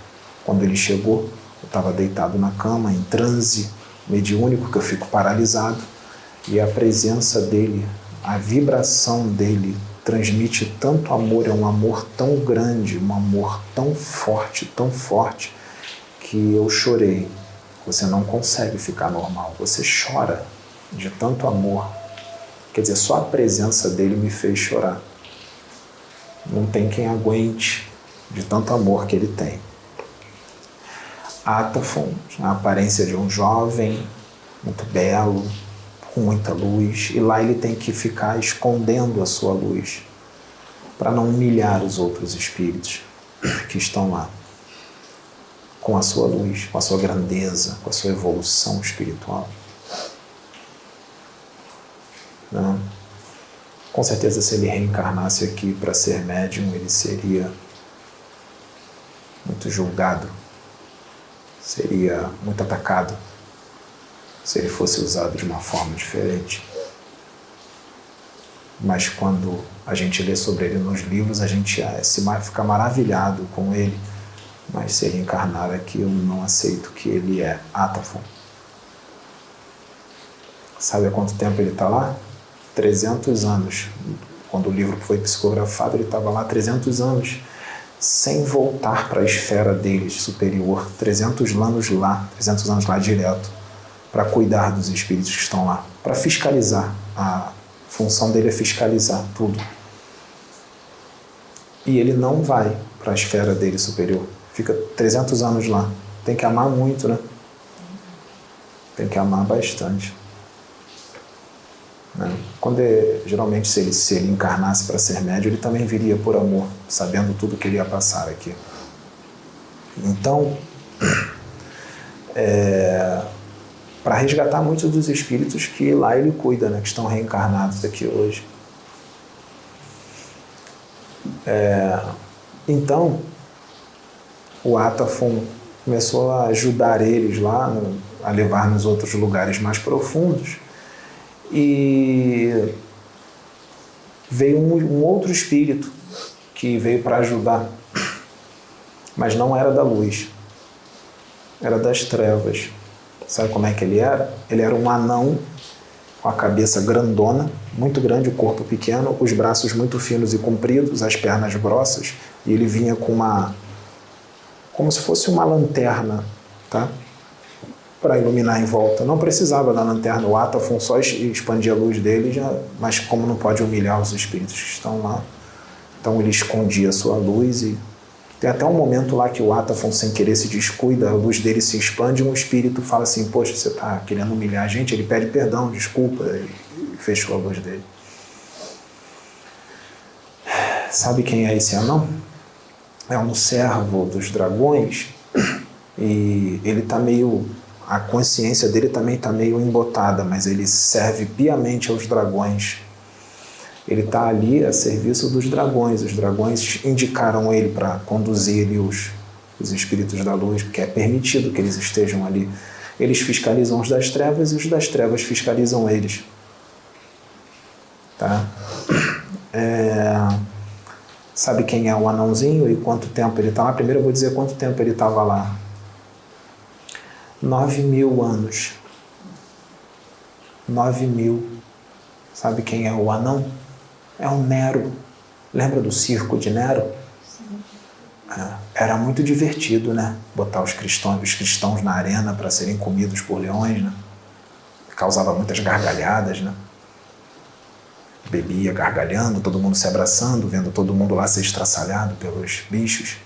quando ele chegou, eu estava deitado na cama, em transe mediúnico, que eu fico paralisado, e a presença dele, a vibração dele transmite tanto amor, é um amor tão grande, um amor tão forte, que eu chorei. Você não consegue ficar normal, você chora de tanto amor. Quer dizer, só a presença dele me fez chorar. Não tem quem aguente de tanto amor que ele tem. Atafon, a aparência de um jovem, muito belo, com muita luz, e lá ele tem que ficar escondendo a sua luz, para não humilhar os outros espíritos que estão lá, com a sua luz, com a sua grandeza, com a sua evolução espiritual. Não? Com certeza, se ele reencarnasse aqui para ser médium, ele seria muito julgado, seria muito atacado, se ele fosse usado de uma forma diferente. Mas quando a gente lê sobre ele nos livros, a gente fica maravilhado com ele. Mas se ele encarnar aqui, eu não aceito que ele é Atafon. Sabe há quanto tempo ele está lá? 300 anos. Quando o livro foi psicografado, ele estava lá 300 anos, sem voltar para a esfera dele superior. 300 anos lá direto, para cuidar dos espíritos que estão lá, para fiscalizar. A função dele é fiscalizar tudo. E ele não vai para a esfera dele superior. Fica 300 anos lá. Tem que amar muito, né? Tem que amar bastante. Quando geralmente, se ele encarnasse para ser médium, ele também viria por amor, sabendo tudo que ele ia passar aqui. Então, para resgatar muitos dos espíritos que lá ele cuida, né, que estão reencarnados aqui hoje. Então, o Atafon começou a ajudar eles lá, a levar nos outros lugares mais profundos, e veio um outro espírito que veio para ajudar, mas não era da luz, era das trevas. Sabe como é que ele era? Ele era um anão com a cabeça grandona, muito grande, o corpo pequeno, os braços muito finos e compridos, as pernas grossas, e ele vinha com como se fosse uma lanterna, tá? Para iluminar em volta. Não precisava da lanterna, o Atafon só expandia a luz dele, mas como não pode humilhar os espíritos que estão lá, então ele escondia a sua luz. E tem até um momento lá que o Atafon, sem querer, se descuida, a luz dele se expande e um espírito fala assim: poxa, você está querendo humilhar a gente? Ele pede perdão, desculpa, e fechou a luz dele. Sabe quem é esse anão? É um servo dos dragões, e ele está a consciência dele também está meio embotada, mas ele serve piamente aos dragões. Ele está ali a serviço dos dragões. Os dragões indicaram ele para conduzir ali os espíritos da luz, porque é permitido que eles estejam ali. Eles fiscalizam os das trevas e os das trevas fiscalizam eles. Tá? Sabe quem é o anãozinho e quanto tempo ele está lá? Primeiro eu vou dizer quanto tempo ele estava lá. 9.000 anos. 9.000. Sabe quem é o anão? É o Nero. Lembra do circo de Nero? Sim. Era muito divertido, né? Botar os cristãos na arena para serem comidos por leões, né? Causava muitas gargalhadas, né? Bebia gargalhando, todo mundo se abraçando, vendo todo mundo lá ser estraçalhado pelos bichos.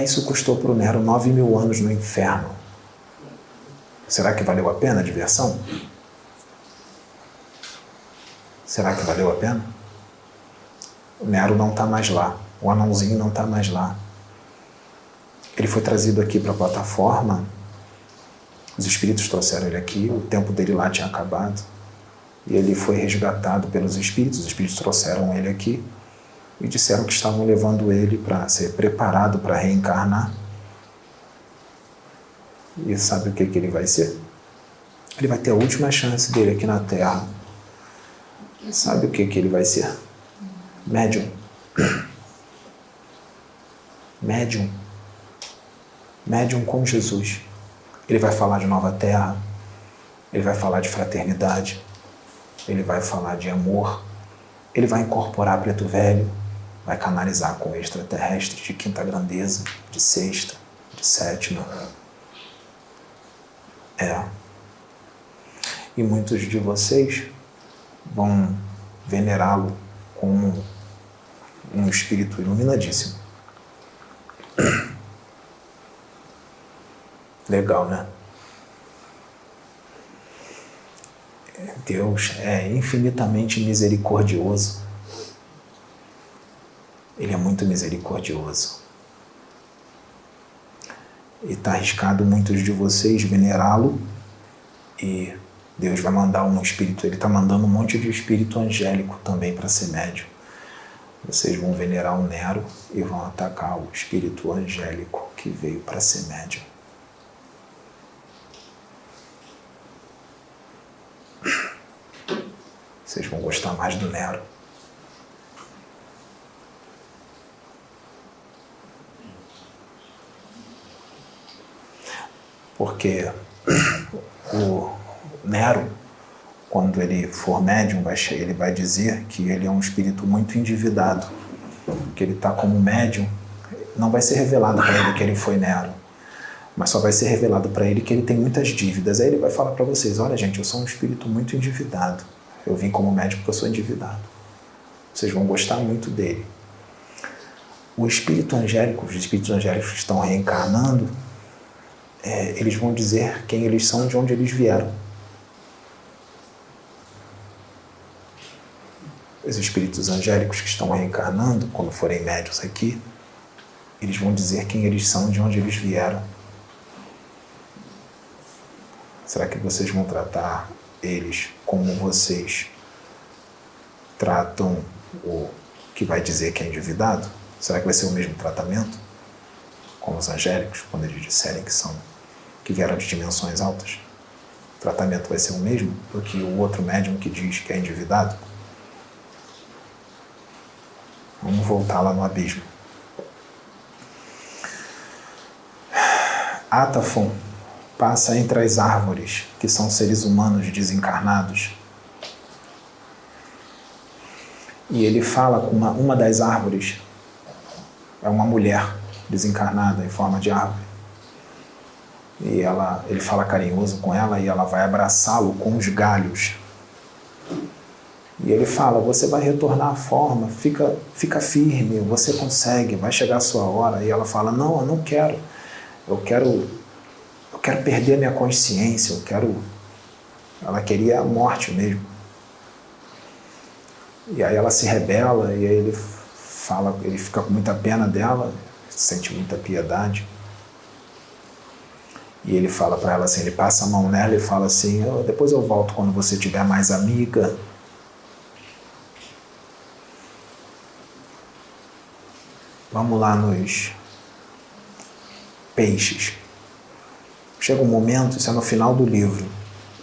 Isso custou para o Nero 9.000 anos no inferno. Será que valeu a pena a diversão? Será que valeu a pena? O Nero não está mais lá. O anãozinho não está mais lá. Ele foi trazido aqui para a plataforma. Os espíritos trouxeram ele aqui. O tempo dele lá tinha acabado. E ele foi resgatado pelos espíritos. Os espíritos trouxeram ele aqui e disseram que estavam levando ele para ser preparado para reencarnar. E sabe o que ele vai ser? Ele vai ter a última chance dele aqui na Terra. Sabe o que ele vai ser? Médium. Médium. Médium com Jesus. Ele vai falar de nova terra, ele vai falar de fraternidade, ele vai falar de amor, ele vai incorporar preto velho, vai canalizar com extraterrestre de quinta grandeza, de sexta, de sétima. E muitos de vocês vão venerá-lo como um espírito iluminadíssimo. Legal, né? Deus é infinitamente misericordioso. Ele é muito misericordioso. E está arriscado muitos de vocês venerá-lo e Deus vai mandar um espírito, ele está mandando um monte de espírito angélico também para ser médium. Vocês vão venerar o Nero e vão atacar o espírito angélico que veio para ser médium. Vocês vão gostar mais do Nero. Porque o Nero, quando ele for médium, ele vai dizer que ele é um espírito muito endividado, que ele está como médium. Não vai ser revelado para ele que ele foi Nero, mas só vai ser revelado para ele que ele tem muitas dívidas. Aí ele vai falar para vocês: olha, gente, eu sou um espírito muito endividado. Eu vim como médium porque eu sou endividado. Vocês vão gostar muito dele. O espírito angélico, os espíritos angélicos que estão reencarnando, eles vão dizer quem eles são e de onde eles vieram. Os espíritos angélicos que estão reencarnando, quando forem médiuns aqui, eles vão dizer quem eles são e de onde eles vieram. Será que vocês vão tratar eles como vocês tratam o que vai dizer que é endividado? Será que vai ser o mesmo tratamento com os angélicos, quando eles disserem que vieram de dimensões altas? O tratamento vai ser o mesmo do que o outro médium que diz que é endividado? Vamos voltar lá no abismo. Atafon passa entre as árvores, que são seres humanos desencarnados. E ele fala com uma das árvores, é uma mulher desencarnada em forma de árvore. E ele fala carinhoso com ela e ela vai abraçá-lo com os galhos. E ele fala: você vai retornar à forma, fica firme, você consegue, vai chegar a sua hora. E ela fala: não, eu não quero. Eu quero perder minha consciência, Ela queria a morte mesmo. E aí ela se rebela e aí ele fica com muita pena dela, sente muita piedade. E ele fala para ela assim, ele passa a mão nela e fala assim: depois eu volto quando você tiver mais amiga. Vamos lá nos peixes. Chega um momento, isso é no final do livro.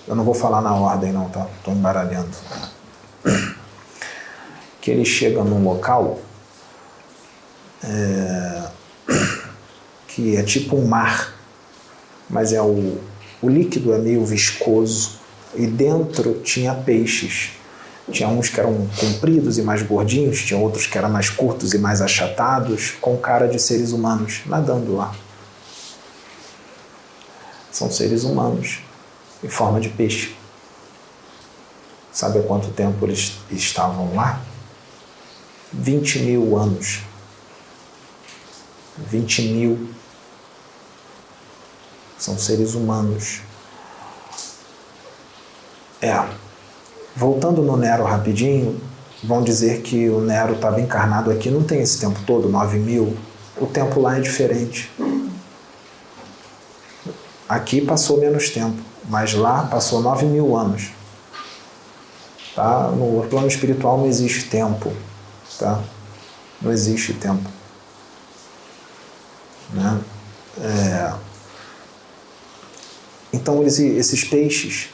Eu não vou falar na ordem não, tá? Estou embaralhando. Que ele chega num local que é tipo um mar, mas o líquido é meio viscoso e dentro tinha peixes. Tinha uns que eram compridos e mais gordinhos, tinha outros que eram mais curtos e mais achatados, com cara de seres humanos, nadando lá. São seres humanos, em forma de peixe. Sabe há quanto tempo eles estavam lá? 20.000 anos. 20.000. São seres humanos. Voltando no Nero rapidinho, vão dizer que o Nero estava encarnado aqui, não tem esse tempo todo, 9.000. O tempo lá é diferente. Aqui passou menos tempo, mas lá passou 9.000 anos. Tá? No plano espiritual não existe tempo. Tá? Não existe tempo. Né? Então esses peixes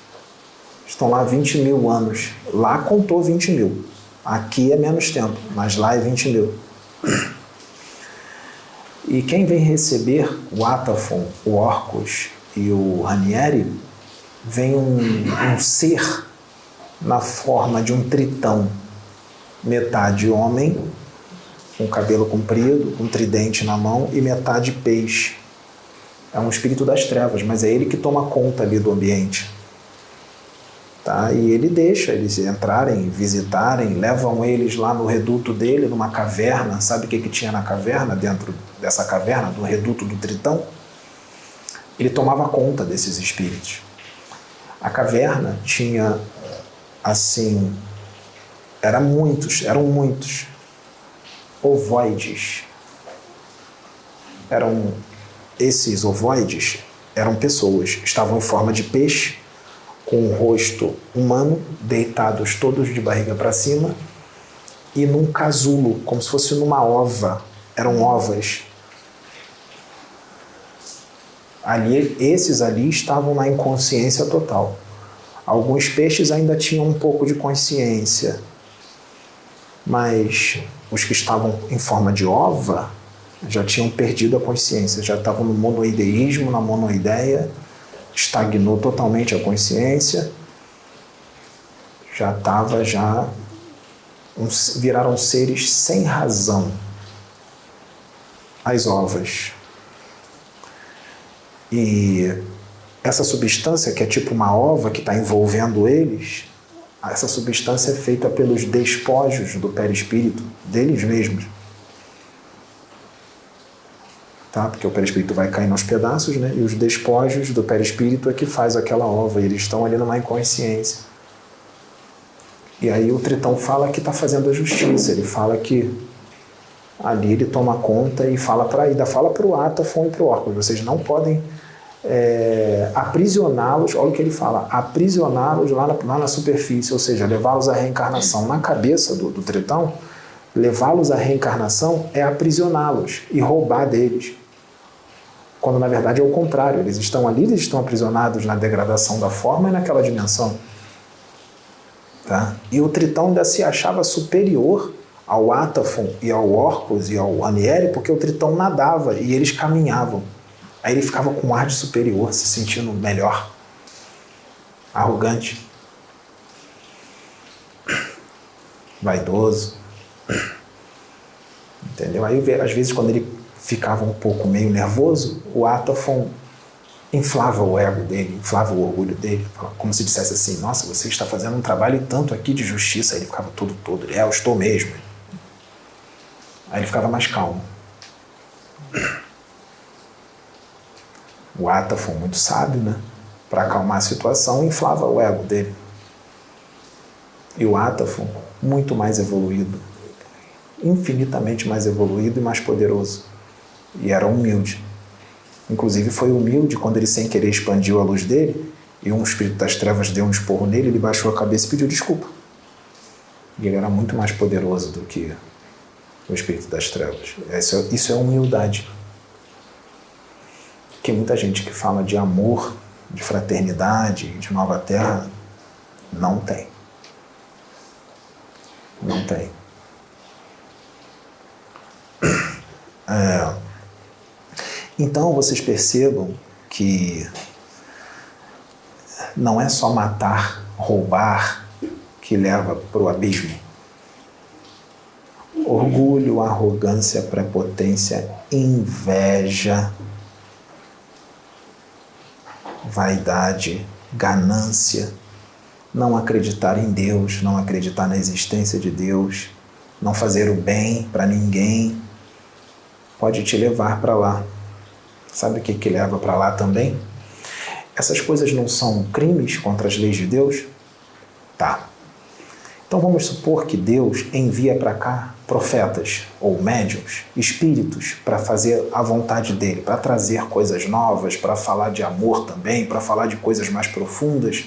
estão lá há 20 mil anos. Lá contou 20 mil. Aqui é menos tempo, mas lá é 20 mil. E quem vem receber o Atafon, o Orcus e o Ranieri, vem um ser na forma de um tritão, metade homem, com cabelo comprido, com tridente na mão, e metade peixe. É um espírito das trevas, mas é ele que toma conta ali do ambiente. Tá? E ele deixa eles entrarem, visitarem, levam eles lá no reduto dele, numa caverna. Sabe o que tinha na caverna, dentro dessa caverna, do reduto do tritão? Ele tomava conta desses espíritos. A caverna tinha, assim, eram muitos ovoides. Esses ovoides eram pessoas, estavam em forma de peixe, com o rosto humano, deitados todos de barriga para cima, e num casulo, como se fosse numa ova. Eram ovas. Esses ali estavam na inconsciência total. Alguns peixes ainda tinham um pouco de consciência, mas os que estavam em forma de ova já tinham perdido a consciência, já estavam no monoideísmo, na monoideia, estagnou totalmente a consciência, viraram seres sem razão, as ovas. E essa substância, que é tipo uma ova que está envolvendo eles, essa substância é feita pelos despojos do perispírito, deles mesmos. Tá? Porque o perispírito vai caindo aos pedaços, né? E os despojos do perispírito é que faz aquela ova, e eles estão ali numa inconsciência. E aí o Tritão fala que está fazendo a justiça, ele fala que ali ele toma conta e fala para o Atafon e para o Orcus: vocês não podem aprisioná-los. Olha o que ele fala: aprisioná-los lá na superfície, ou seja, levá-los à reencarnação. Na cabeça do Tritão, levá-los à reencarnação é aprisioná-los e roubar deles, quando na verdade é o contrário. Eles estão ali, eles estão aprisionados na degradação da forma e naquela dimensão. Tá? E o Tritão ainda se achava superior ao Atafon e ao Orcus e ao Ranieri, porque o Tritão nadava e eles caminhavam. Aí ele ficava com um ar de superior, se sentindo melhor, arrogante, vaidoso. Entendeu? Aí, às vezes, quando ele ficava um pouco meio nervoso, o Atafon inflava o ego dele, inflava o orgulho dele, como se dissesse assim: nossa, você está fazendo um trabalho tanto aqui de justiça. Aí ele ficava todo. Eu estou mesmo. Aí ele ficava mais calmo. O Atafon, muito sábio, né? Para acalmar a situação, inflava o ego dele. E o Atafon, muito mais evoluído, infinitamente mais evoluído e mais poderoso. E era humilde. Inclusive foi humilde quando ele, sem querer, expandiu a luz dele, e um espírito das trevas deu um esporro nele, ele baixou a cabeça e pediu desculpa. E ele era muito mais poderoso do que o espírito das trevas. Isso é humildade. Porque muita gente que fala de amor, de fraternidade, de nova terra, não tem. Não tem. Então vocês percebam que não é só matar, roubar que leva para o abismo. Orgulho, arrogância, prepotência, inveja, vaidade, ganância, não acreditar em Deus, não acreditar na existência de Deus, não fazer o bem para ninguém, pode te levar para lá. Sabe o que leva para lá também? Essas coisas não são crimes contra as leis de Deus? Tá. Então vamos supor que Deus envia para cá profetas ou médiuns, espíritos, para fazer a vontade dele, para trazer coisas novas, para falar de amor também, para falar de coisas mais profundas,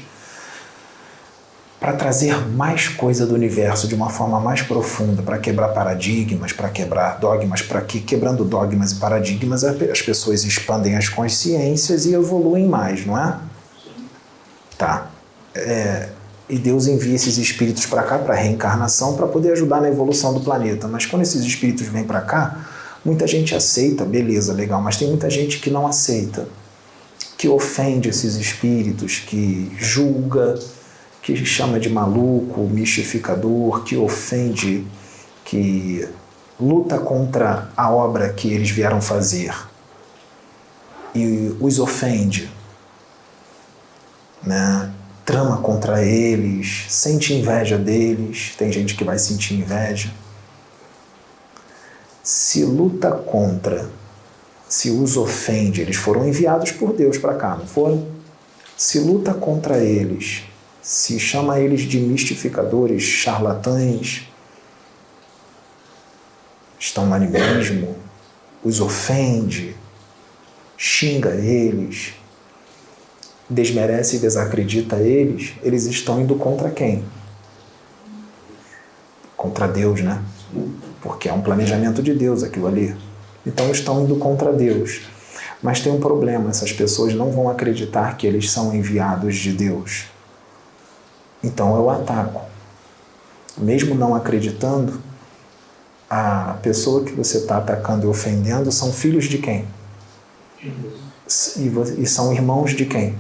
para trazer mais coisa do universo de uma forma mais profunda, para quebrar paradigmas, para quebrar dogmas, para que, quebrando dogmas e paradigmas, as pessoas expandem as consciências e evoluem mais, não é? Tá. E Deus envia esses espíritos para cá, para reencarnação, para poder ajudar na evolução do planeta. Mas quando esses espíritos vêm para cá, muita gente aceita, beleza, legal, mas tem muita gente que não aceita, que ofende esses espíritos, que julga, que chama de maluco, mistificador, que ofende, que luta contra a obra que eles vieram fazer e os ofende, né? Trama contra eles, sente inveja deles, tem gente que vai sentir inveja. Se luta contra, se os ofende, eles foram enviados por Deus para cá, não foram? Se luta contra eles, se chama eles de mistificadores, charlatães, estão no animismo, os ofende, xinga eles, desmerece e desacredita eles, eles estão indo contra quem? Contra Deus, né? Porque é um planejamento de Deus aquilo ali. Então estão indo contra Deus. Mas tem um problema, essas pessoas não vão acreditar que eles são enviados de Deus. Então eu ataco. Mesmo não acreditando, a pessoa que você está atacando e ofendendo são filhos de quem? E são irmãos de quem?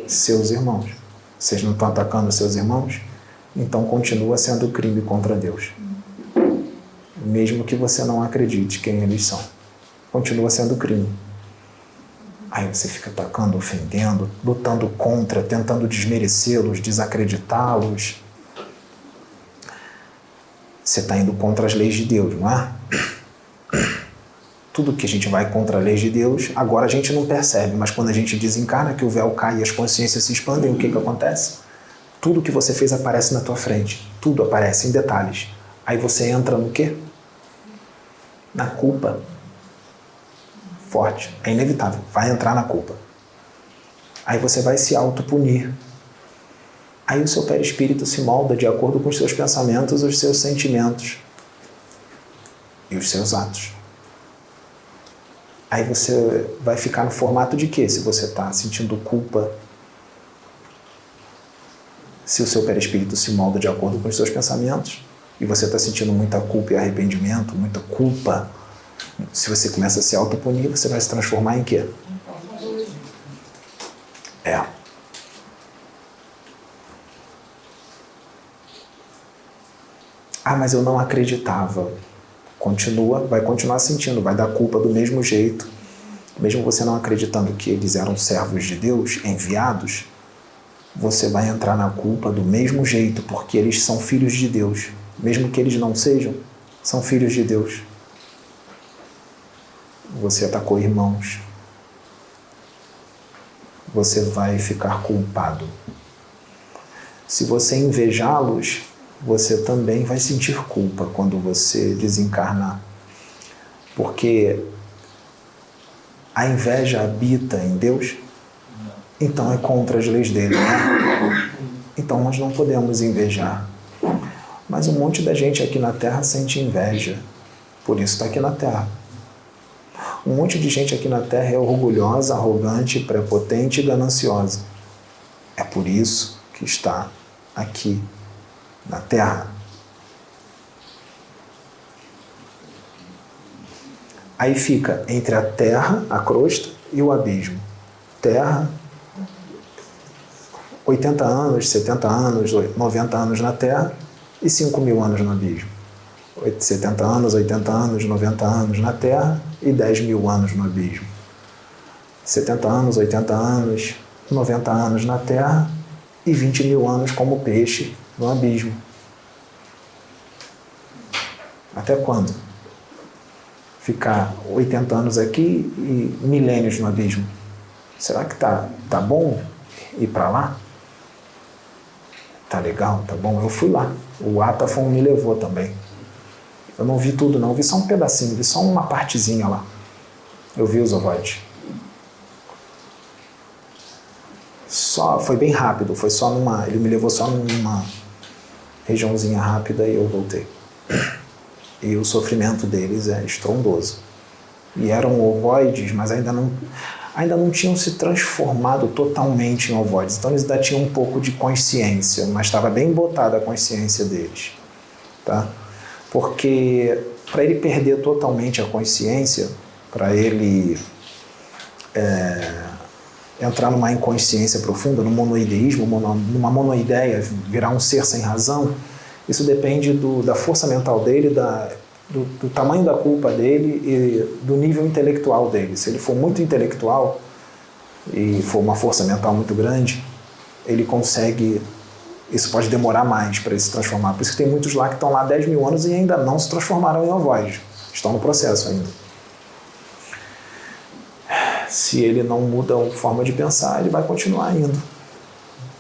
Seus irmãos. Vocês não estão atacando seus irmãos? Então continua sendo crime contra Deus. Mesmo que você não acredite quem eles são. Continua sendo crime. Aí você fica atacando, ofendendo, lutando contra, tentando desmerecê-los, desacreditá-los. Você está indo contra as leis de Deus, não é? Tudo que a gente vai contra a lei de Deus, agora a gente não percebe, mas quando a gente desencarna, que o véu cai e as consciências se expandem, o que acontece? Tudo que você fez aparece na tua frente. Tudo aparece em detalhes. Aí você entra no quê? Na culpa. Forte. É inevitável. Vai entrar na culpa. Aí você vai se autopunir. Aí o seu perispírito se molda de acordo com os seus pensamentos, os seus sentimentos e os seus atos. Aí você vai ficar no formato de quê? Se você está sentindo culpa, se o seu perispírito se molda de acordo com os seus pensamentos e você está sentindo muita culpa e arrependimento, muita culpa, se você começa a se autopunir, você vai se transformar em quê? Ah, mas eu não acreditava. Vai continuar sentindo, vai dar culpa do mesmo jeito. Mesmo você não acreditando que eles eram servos de Deus, enviados, você vai entrar na culpa do mesmo jeito, porque eles são filhos de Deus. Mesmo que eles não sejam, são filhos de Deus. Você atacou irmãos. Você vai ficar culpado. Se você invejá-los, você também vai sentir culpa quando você desencarnar. Porque a inveja habita em Deus, então é contra as leis dele, né? Então nós não podemos invejar. Mas um monte da gente aqui na Terra sente inveja, por isso está aqui na Terra. Um monte de gente aqui na Terra é orgulhosa, arrogante, prepotente e gananciosa. É por isso que está aqui na Terra. Aí fica entre a Terra, a crosta, e o abismo. Terra, 80 anos, 70 anos, 90 anos na Terra e 5.000 anos no abismo. 70 anos, 80 anos, 90 anos na Terra e 10.000 anos no abismo. 70 anos, 80 anos, 90 anos na Terra e 20.000 anos como peixe no abismo. Até quando? Ficar 80 anos aqui e milênios no abismo. Será que tá bom ir para lá? Tá legal, tá bom? Eu fui lá. O Atafon me levou também. Eu não vi tudo não, vi só um pedacinho, vi só uma partezinha lá. Eu vi os ovoides. Foi bem rápido, ele me levou só numa regiãozinha rápida e eu voltei. E o sofrimento deles é estrondoso. E eram ovoides, mas ainda não... ainda não tinham se transformado totalmente em ovoides. Então eles ainda tinham um pouco de consciência, mas estava bem botada a consciência deles. Tá? Porque para ele perder totalmente a consciência, para ele entrar numa inconsciência profunda, num monoideísmo, numa monoideia, virar um ser sem razão, isso depende da força mental dele, do tamanho da culpa dele e do nível intelectual dele. Se ele for muito intelectual e for uma força mental muito grande, ele consegue... Isso pode demorar mais para ele se transformar. Por isso que tem muitos lá que estão lá há 10 mil anos e ainda não se transformaram em ovoide. Estão no processo ainda. Se ele não muda a forma de pensar, ele vai continuar indo.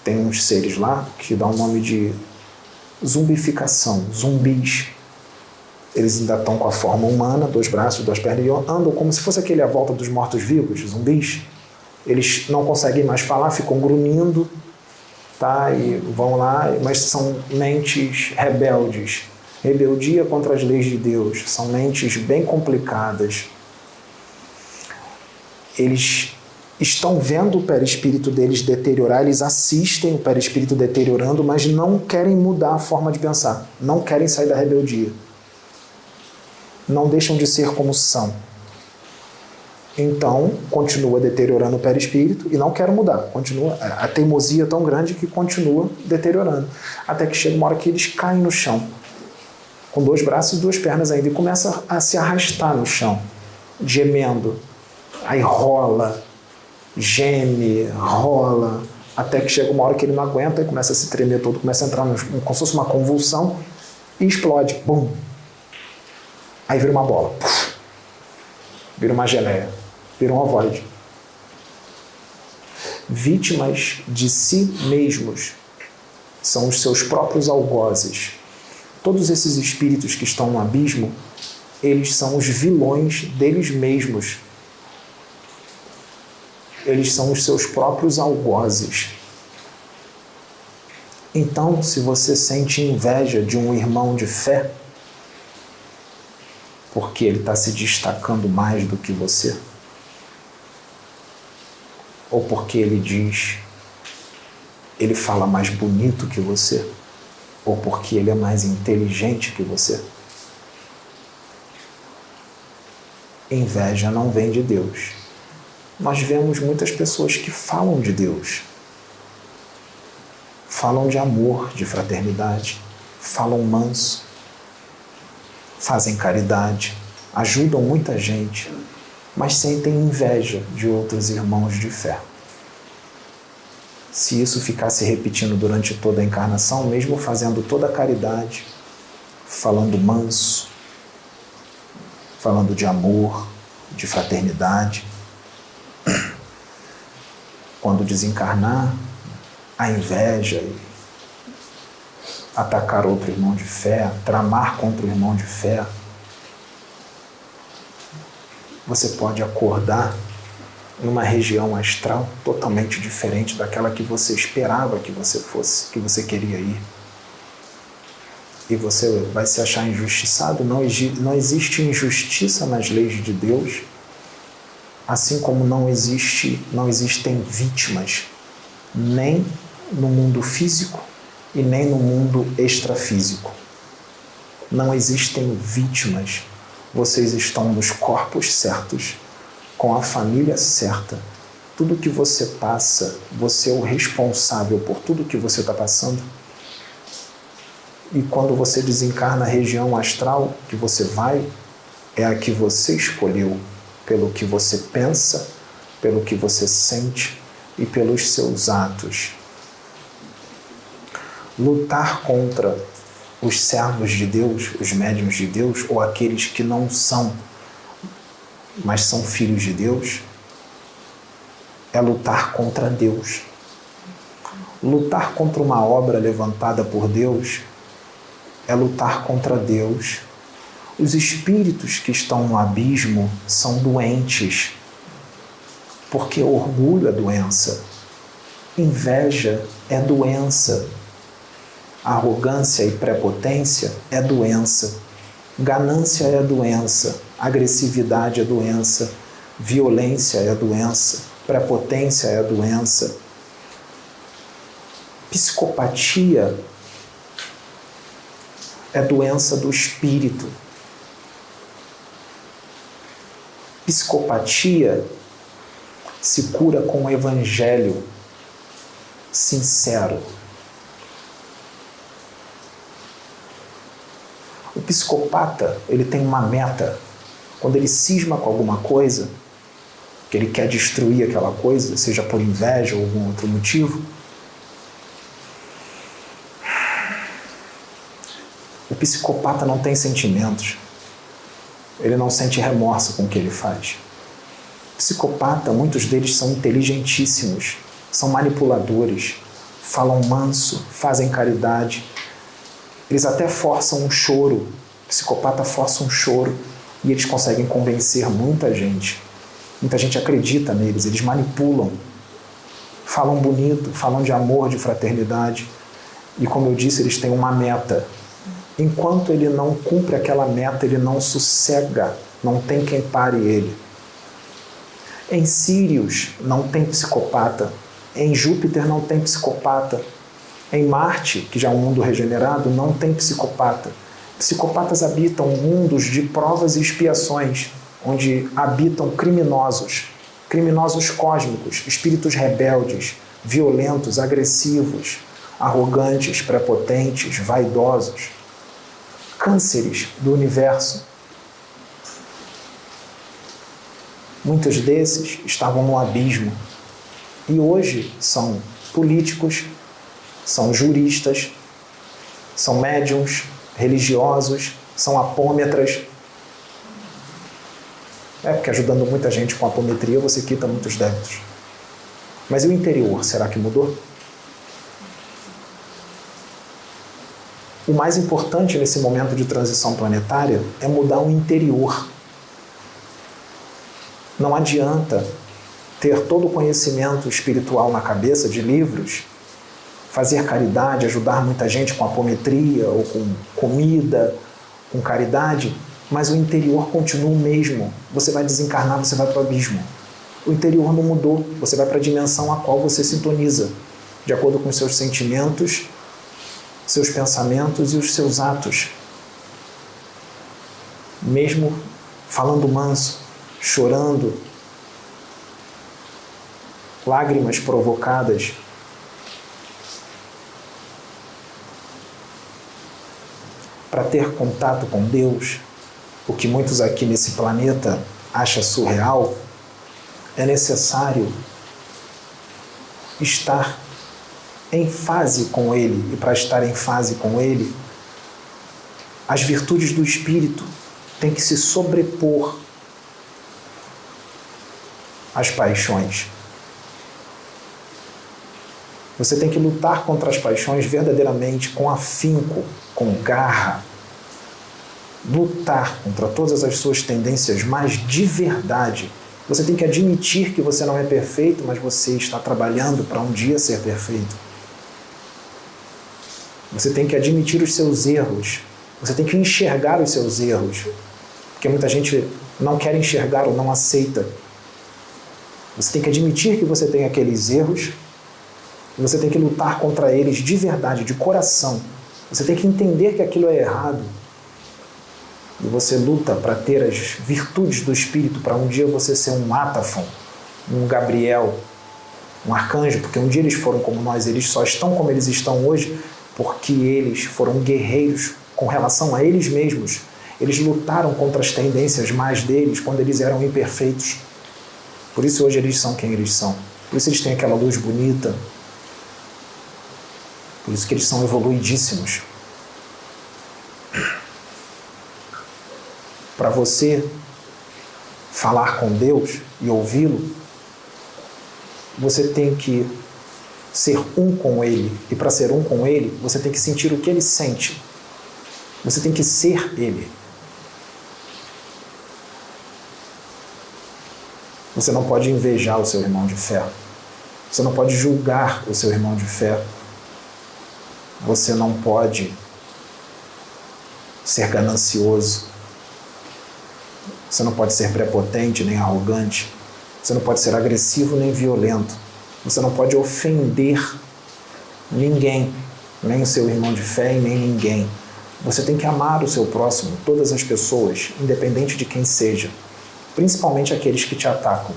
Tem uns seres lá que dão o nome de zumbificação, zumbis. Eles ainda estão com a forma humana, 2 braços, 2 pernas, e andam como se fosse aquele A Volta dos Mortos-Vivos, zumbis. Eles não conseguem mais falar, ficam grunhindo, tá? E vão lá, mas são mentes rebeldes. Rebeldia contra as leis de Deus. São mentes bem complicadas. Eles estão vendo o perispírito deles deteriorar, eles assistem o perispírito deteriorando, mas não querem mudar a forma de pensar. Não querem sair da rebeldia. Não deixam de ser como são. Então, continua deteriorando o perispírito e não quer mudar. Continua, a teimosia é tão grande que continua deteriorando. Até que chega uma hora que eles caem no chão, com 2 braços e 2 pernas ainda, e começa a se arrastar no chão, gemendo. Aí rola, geme, rola, até que chega uma hora que ele não aguenta e começa a se tremer todo, começa a entrar como se fosse uma convulsão e explode. Bum! Aí vira uma bola. Puf! Vira uma geleia. Vira um ovoide. Vítimas de si mesmos são os seus próprios algozes. Todos esses espíritos que estão no abismo, eles são os vilões deles mesmos. Eles são os seus próprios algozes. Então, se você sente inveja de um irmão de fé, porque ele está se destacando mais do que você, ou porque ele fala mais bonito que você, ou porque ele é mais inteligente que você, inveja não vem de Deus. Nós vemos muitas pessoas que falam de Deus, falam de amor, de fraternidade, falam manso, fazem caridade, ajudam muita gente, mas sentem inveja de outros irmãos de fé. Se isso ficar se repetindo durante toda a encarnação, mesmo fazendo toda a caridade, falando manso, falando de amor, de fraternidade, quando desencarnar, a inveja, atacar outro irmão de fé, tramar contra o irmão de fé, você pode acordar numa região astral totalmente diferente daquela que você esperava que você fosse, que você queria ir. E você vai se achar injustiçado. Não existe injustiça nas leis de Deus, assim como não existem vítimas, nem no mundo físico e nem no mundo extrafísico. Não existem vítimas. Vocês estão nos corpos certos, com a família certa. Tudo que você passa, você é o responsável por tudo que você está passando. E quando você desencarna, a região astral que você vai é a que você escolheu, pelo que você pensa, pelo que você sente e pelos seus atos. Lutar contra os servos de Deus, os médiuns de Deus, ou aqueles que não são, mas são filhos de Deus, é lutar contra Deus. Lutar contra uma obra levantada por Deus é lutar contra Deus. Os espíritos que estão no abismo são doentes, porque orgulho é doença, inveja é doença, arrogância e prepotência é doença, ganância é doença, agressividade é doença, Violência é a doença. Prepotência é a doença. Psicopatia é doença do espírito. Psicopatia se cura com o evangelho sincero. O psicopata, ele tem uma meta. Quando ele cisma com alguma coisa, que ele quer destruir aquela coisa, seja por inveja ou algum outro motivo, o psicopata não tem sentimentos. Ele não sente remorso com o que ele faz. O psicopata, muitos deles são inteligentíssimos, são manipuladores, falam manso, fazem caridade. Eles até forçam um choro. O psicopata força um choro e eles conseguem convencer muita gente. Muita gente acredita neles, eles manipulam. Falam bonito, falam de amor, de fraternidade. E como eu disse, eles têm uma meta. Enquanto ele não cumpre aquela meta, ele não sossega, não tem quem pare ele. Em Sírios não tem psicopata, em Júpiter não tem psicopata, em Marte, que já é um mundo regenerado, não tem psicopata. Psicopatas habitam mundos de provas e expiações, onde habitam criminosos cósmicos, espíritos rebeldes, violentos, agressivos, arrogantes, prepotentes, vaidosos, cânceres do universo. Muitos desses estavam no abismo e hoje são políticos, são juristas, são médiuns, religiosos, são apômetras. Porque ajudando muita gente com apometria você quita muitos débitos. Mas e o interior, será que mudou? O mais importante nesse momento de transição planetária é mudar o interior. Não adianta ter todo o conhecimento espiritual na cabeça de livros, fazer caridade, ajudar muita gente com apometria ou com comida, com caridade, mas o interior continua o mesmo. Você vai desencarnar, você vai para o abismo. O interior não mudou, você vai para a dimensão a qual você sintoniza, de acordo com os seus sentimentos, seus pensamentos e os seus atos. Mesmo falando manso, chorando, lágrimas provocadas, para ter contato com Deus, o que muitos aqui nesse planeta acham surreal, é necessário estar em fase com Ele. E para estar em fase com Ele, as virtudes do Espírito têm que se sobrepor às paixões. Você tem que lutar contra as paixões verdadeiramente, com afinco, com garra. Lutar contra todas as suas tendências mais de verdade. Você tem que admitir que você não é perfeito, mas você está trabalhando para um dia ser perfeito. Você tem que admitir os seus erros. Você tem que enxergar os seus erros. Porque muita gente não quer enxergar ou não aceita. Você tem que admitir que você tem aqueles erros e você tem que lutar contra eles de verdade, de coração. Você tem que entender que aquilo é errado. E você luta para ter as virtudes do Espírito, para um dia você ser um Átaphon, um Gabriel, um arcanjo, porque um dia eles foram como nós, eles só estão como eles estão hoje porque eles foram guerreiros com relação a eles mesmos. Eles lutaram contra as tendências mais deles quando eles eram imperfeitos. Por isso hoje eles são quem eles são. Por isso eles têm aquela luz bonita. Por isso que eles são evoluidíssimos. Para você falar com Deus e ouvi-lo, você tem que ser um com Ele. E para ser um com Ele, você tem que sentir o que Ele sente. Você tem que ser Ele. Você não pode invejar o seu irmão de fé. Você não pode julgar o seu irmão de fé. Você não pode ser ganancioso. Você não pode ser prepotente nem arrogante. Você não pode ser agressivo nem violento. Você não pode ofender ninguém, nem o seu irmão de fé e nem ninguém. Você tem que amar o seu próximo, todas as pessoas, independente de quem seja, principalmente aqueles que te atacam.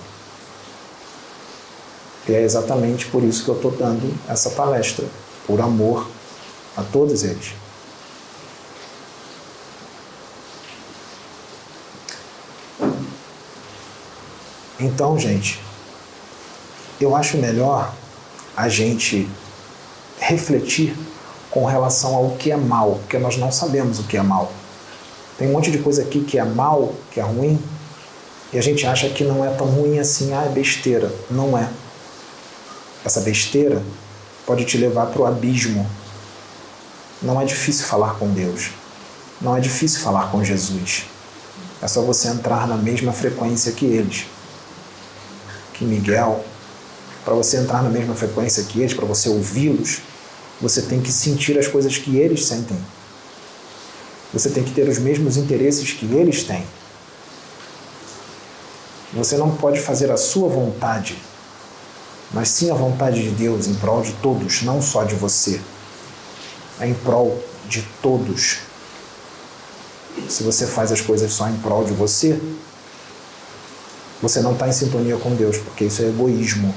E é exatamente por isso que eu estou dando essa palestra, por amor a todos eles. Então, gente, eu acho melhor a gente refletir com relação ao que é mal, porque nós não sabemos o que é mal. Tem um monte de coisa aqui que é mal, que é ruim, e a gente acha que não é tão ruim assim, é besteira. Não é. Essa besteira pode te levar para o abismo. Não é difícil falar com Deus. Não é difícil falar com Jesus. É só você entrar na mesma frequência que eles. Que Miguel, para você entrar na mesma frequência que eles, para você ouvi-los, você tem que sentir as coisas que eles sentem. Você tem que ter os mesmos interesses que eles têm. Você não pode fazer a sua vontade, mas sim a vontade de Deus em prol de todos, não só de você. É em prol de todos. Se você faz as coisas só em prol de você, você não está em sintonia com Deus, porque isso é egoísmo.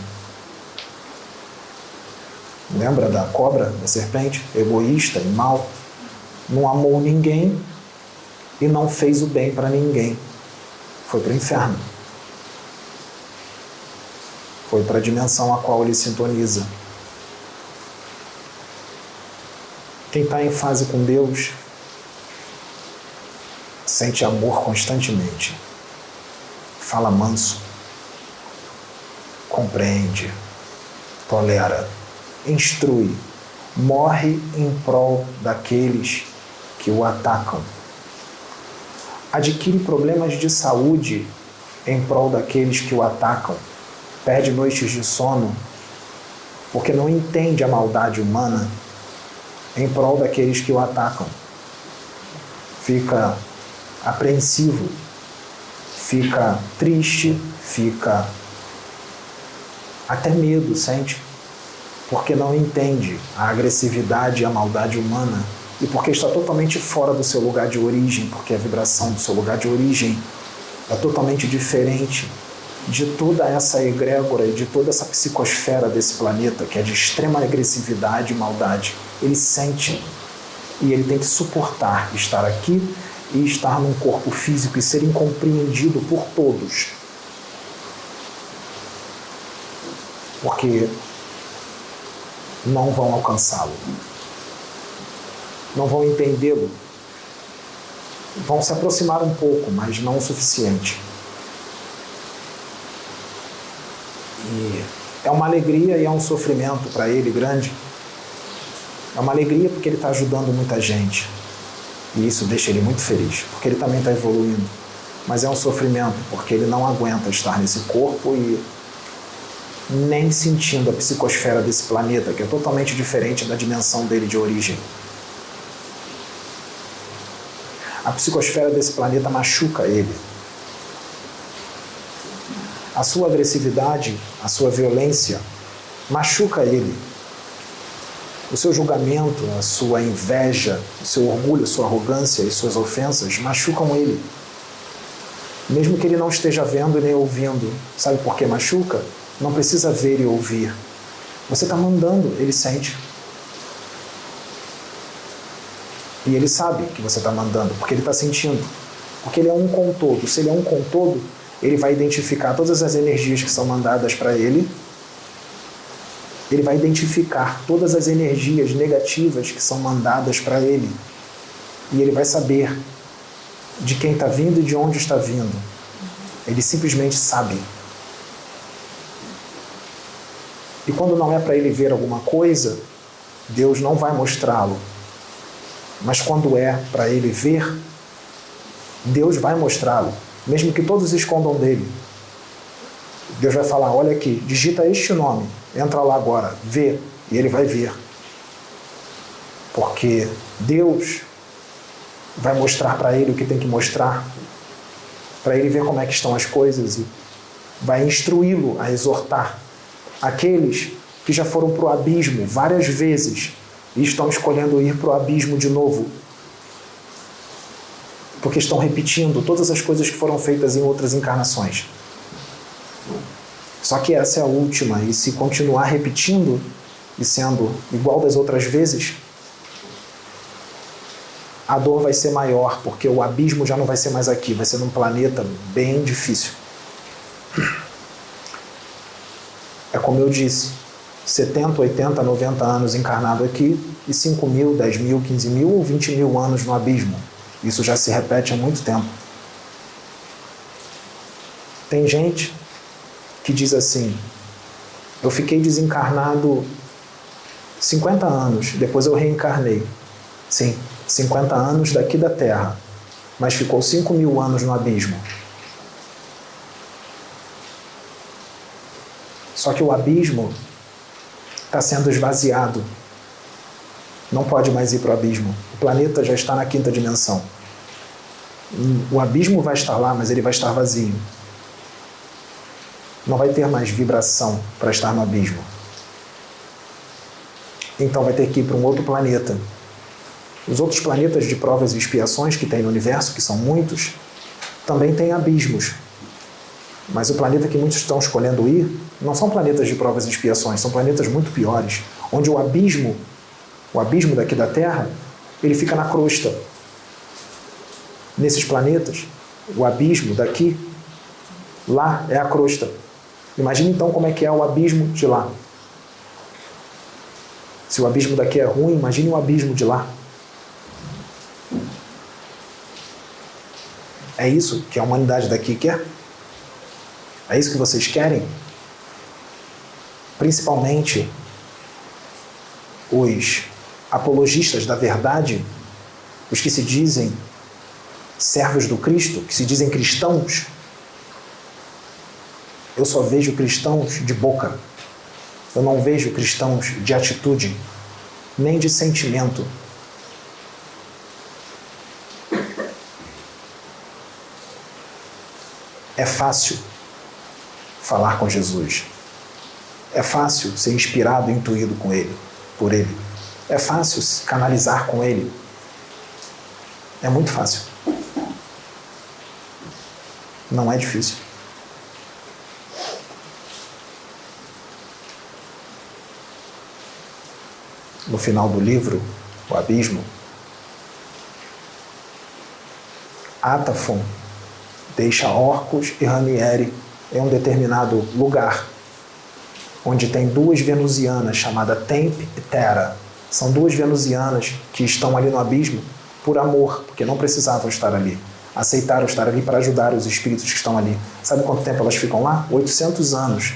Lembra da cobra, da serpente? Egoísta e mau. Não amou ninguém e não fez o bem para ninguém. Foi para o inferno. Foi para a dimensão a qual ele sintoniza. Quem está em fase com Deus sente amor constantemente. Fala manso. Compreende. Tolera. Instrui. Morre em prol daqueles que o atacam. Adquire problemas de saúde em prol daqueles que o atacam. Perde noites de sono porque não entende a maldade humana em prol daqueles que o atacam. Fica apreensivo, fica triste, fica até medo, sente? Porque não entende a agressividade e a maldade humana e porque está totalmente fora do seu lugar de origem, porque a vibração do seu lugar de origem é totalmente diferente de toda essa egrégora e de toda essa psicosfera desse planeta, que é de extrema agressividade e maldade. Ele sente e ele tem que suportar estar aqui e estar num corpo físico e ser incompreendido por todos. Porque não vão alcançá-lo. Não vão entendê-lo. Vão se aproximar um pouco, mas não o suficiente. E é uma alegria e é um sofrimento para ele grande. É uma alegria porque ele está ajudando muita gente. E isso deixa ele muito feliz, porque ele também está evoluindo. Mas é um sofrimento porque ele não aguenta estar nesse corpo e nem sentindo a psicosfera desse planeta, que é totalmente diferente da dimensão dele de origem. A psicosfera desse planeta machuca ele. A sua agressividade, a sua violência machuca ele. O seu julgamento, a sua inveja, o seu orgulho, a sua arrogância e suas ofensas machucam ele. Mesmo que ele não esteja vendo nem ouvindo. Sabe por que machuca? Não precisa ver e ouvir. Você está mandando, ele sente. E ele sabe que você está mandando, porque ele está sentindo. Porque ele é um com todo. Se ele é um com todo, ele vai identificar todas as energias que são mandadas para ele. Ele vai identificar todas as energias negativas que são mandadas para ele. E ele vai saber de quem está vindo e de onde está vindo. Ele simplesmente sabe. E quando não é para ele ver alguma coisa, Deus não vai mostrá-lo. Mas quando é para ele ver, Deus vai mostrá-lo, mesmo que todos escondam dele. Deus vai falar, olha aqui, digita este nome, entra lá agora, vê, e ele vai ver. Porque Deus vai mostrar para ele o que tem que mostrar. para ele ver como é que estão as coisas e vai instruí-lo a exortar aqueles que já foram para o abismo várias vezes e estão escolhendo ir para o abismo de novo, porque estão repetindo todas as coisas que foram feitas em outras encarnações. Só que essa é a última, e se continuar repetindo e sendo igual das outras vezes, a dor vai ser maior, porque o abismo já não vai ser mais aqui, vai ser num planeta bem difícil. É como eu disse, 70, 80, 90 anos encarnado aqui e 5 mil, 10 mil, 15 mil ou 20 mil anos no abismo. Isso já se repete há muito tempo. Tem gente que diz assim: eu fiquei desencarnado 50 anos, depois eu reencarnei. Sim, 50 anos daqui da Terra, mas ficou 5 mil anos no abismo. Só que o abismo está sendo esvaziado. Não pode mais ir para o abismo. O planeta já está na 5ª dimensão. O abismo vai estar lá, mas ele vai estar vazio. Não vai ter mais vibração para estar no abismo. Então vai ter que ir para um outro planeta. Os outros planetas de provas e expiações que tem no universo, que são muitos, também têm abismos. Mas o planeta que muitos estão escolhendo ir não são planetas de provas e expiações, são planetas muito piores, onde o abismo daqui da Terra, ele fica na crosta. Nesses planetas, o abismo daqui, lá é a crosta. Imagine então como é que é o abismo de lá. Se o abismo daqui é ruim, imagine o abismo de lá. É isso que a humanidade daqui quer? É isso que vocês querem? Principalmente os apologistas da verdade, os que se dizem servos do Cristo, que se dizem cristãos. Eu só vejo cristãos de boca. Eu não vejo cristãos de atitude, nem de sentimento. É fácil falar com Jesus. É fácil ser inspirado e intuído por Ele. É fácil canalizar com Ele. É muito fácil. Não é difícil. No final do livro, O Abismo, Atafon deixa Orcus e Ranieri em um determinado lugar, onde tem 2 venusianas chamadas Temp e Terra. São 2 venusianas que estão ali no abismo por amor, porque não precisavam estar ali. Aceitaram estar ali para ajudar os espíritos que estão ali. Sabe quanto tempo elas ficam lá? 800 anos.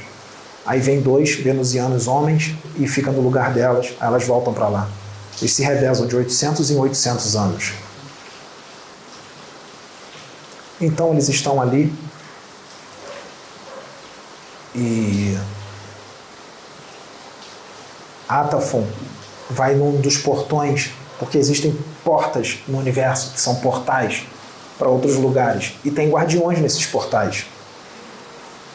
Aí vem 2 venusianos homens e fica no lugar delas, aí elas voltam para lá. Eles se revezam de 800 em 800 anos. Então eles estão ali e Atafon vai num dos portões, porque existem portas no universo que são portais para outros lugares e tem guardiões nesses portais.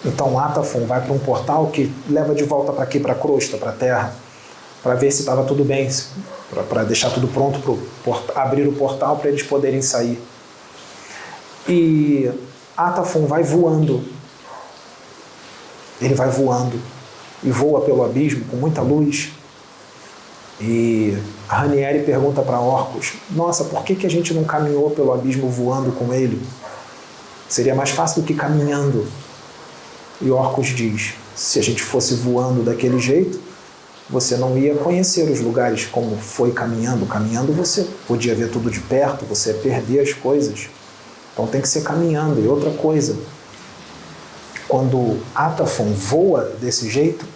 Então Atafon vai para um portal que leva de volta para aqui, para a crosta, para a Terra, para ver se estava tudo bem, para deixar tudo pronto para abrir o portal para eles poderem sair. E Atafon vai voando. Ele vai voando e voa pelo abismo com muita luz. E Ranieri pergunta para Orcus: nossa, por que a gente não caminhou pelo abismo voando com ele? Seria mais fácil do que caminhando. E Orcus diz: se a gente fosse voando daquele jeito, você não ia conhecer os lugares como foi caminhando. Caminhando você podia ver tudo de perto, você ia perder as coisas. Então tem que ser caminhando. E outra coisa, quando Atafon voa desse jeito,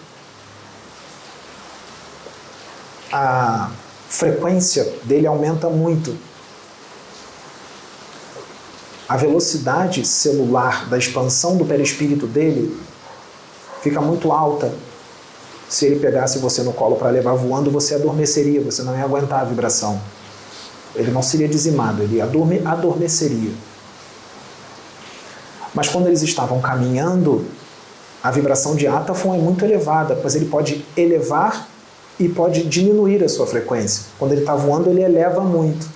a frequência dele aumenta muito. A velocidade celular da expansão do perispírito dele fica muito alta. Se ele pegasse você no colo para levar voando, você adormeceria, você não ia aguentar a vibração. Ele não seria dizimado, ele adormeceria. Mas quando eles estavam caminhando, a vibração de Átaphon é muito elevada, pois ele pode elevar e pode diminuir a sua frequência. Quando ele está voando, ele eleva muito.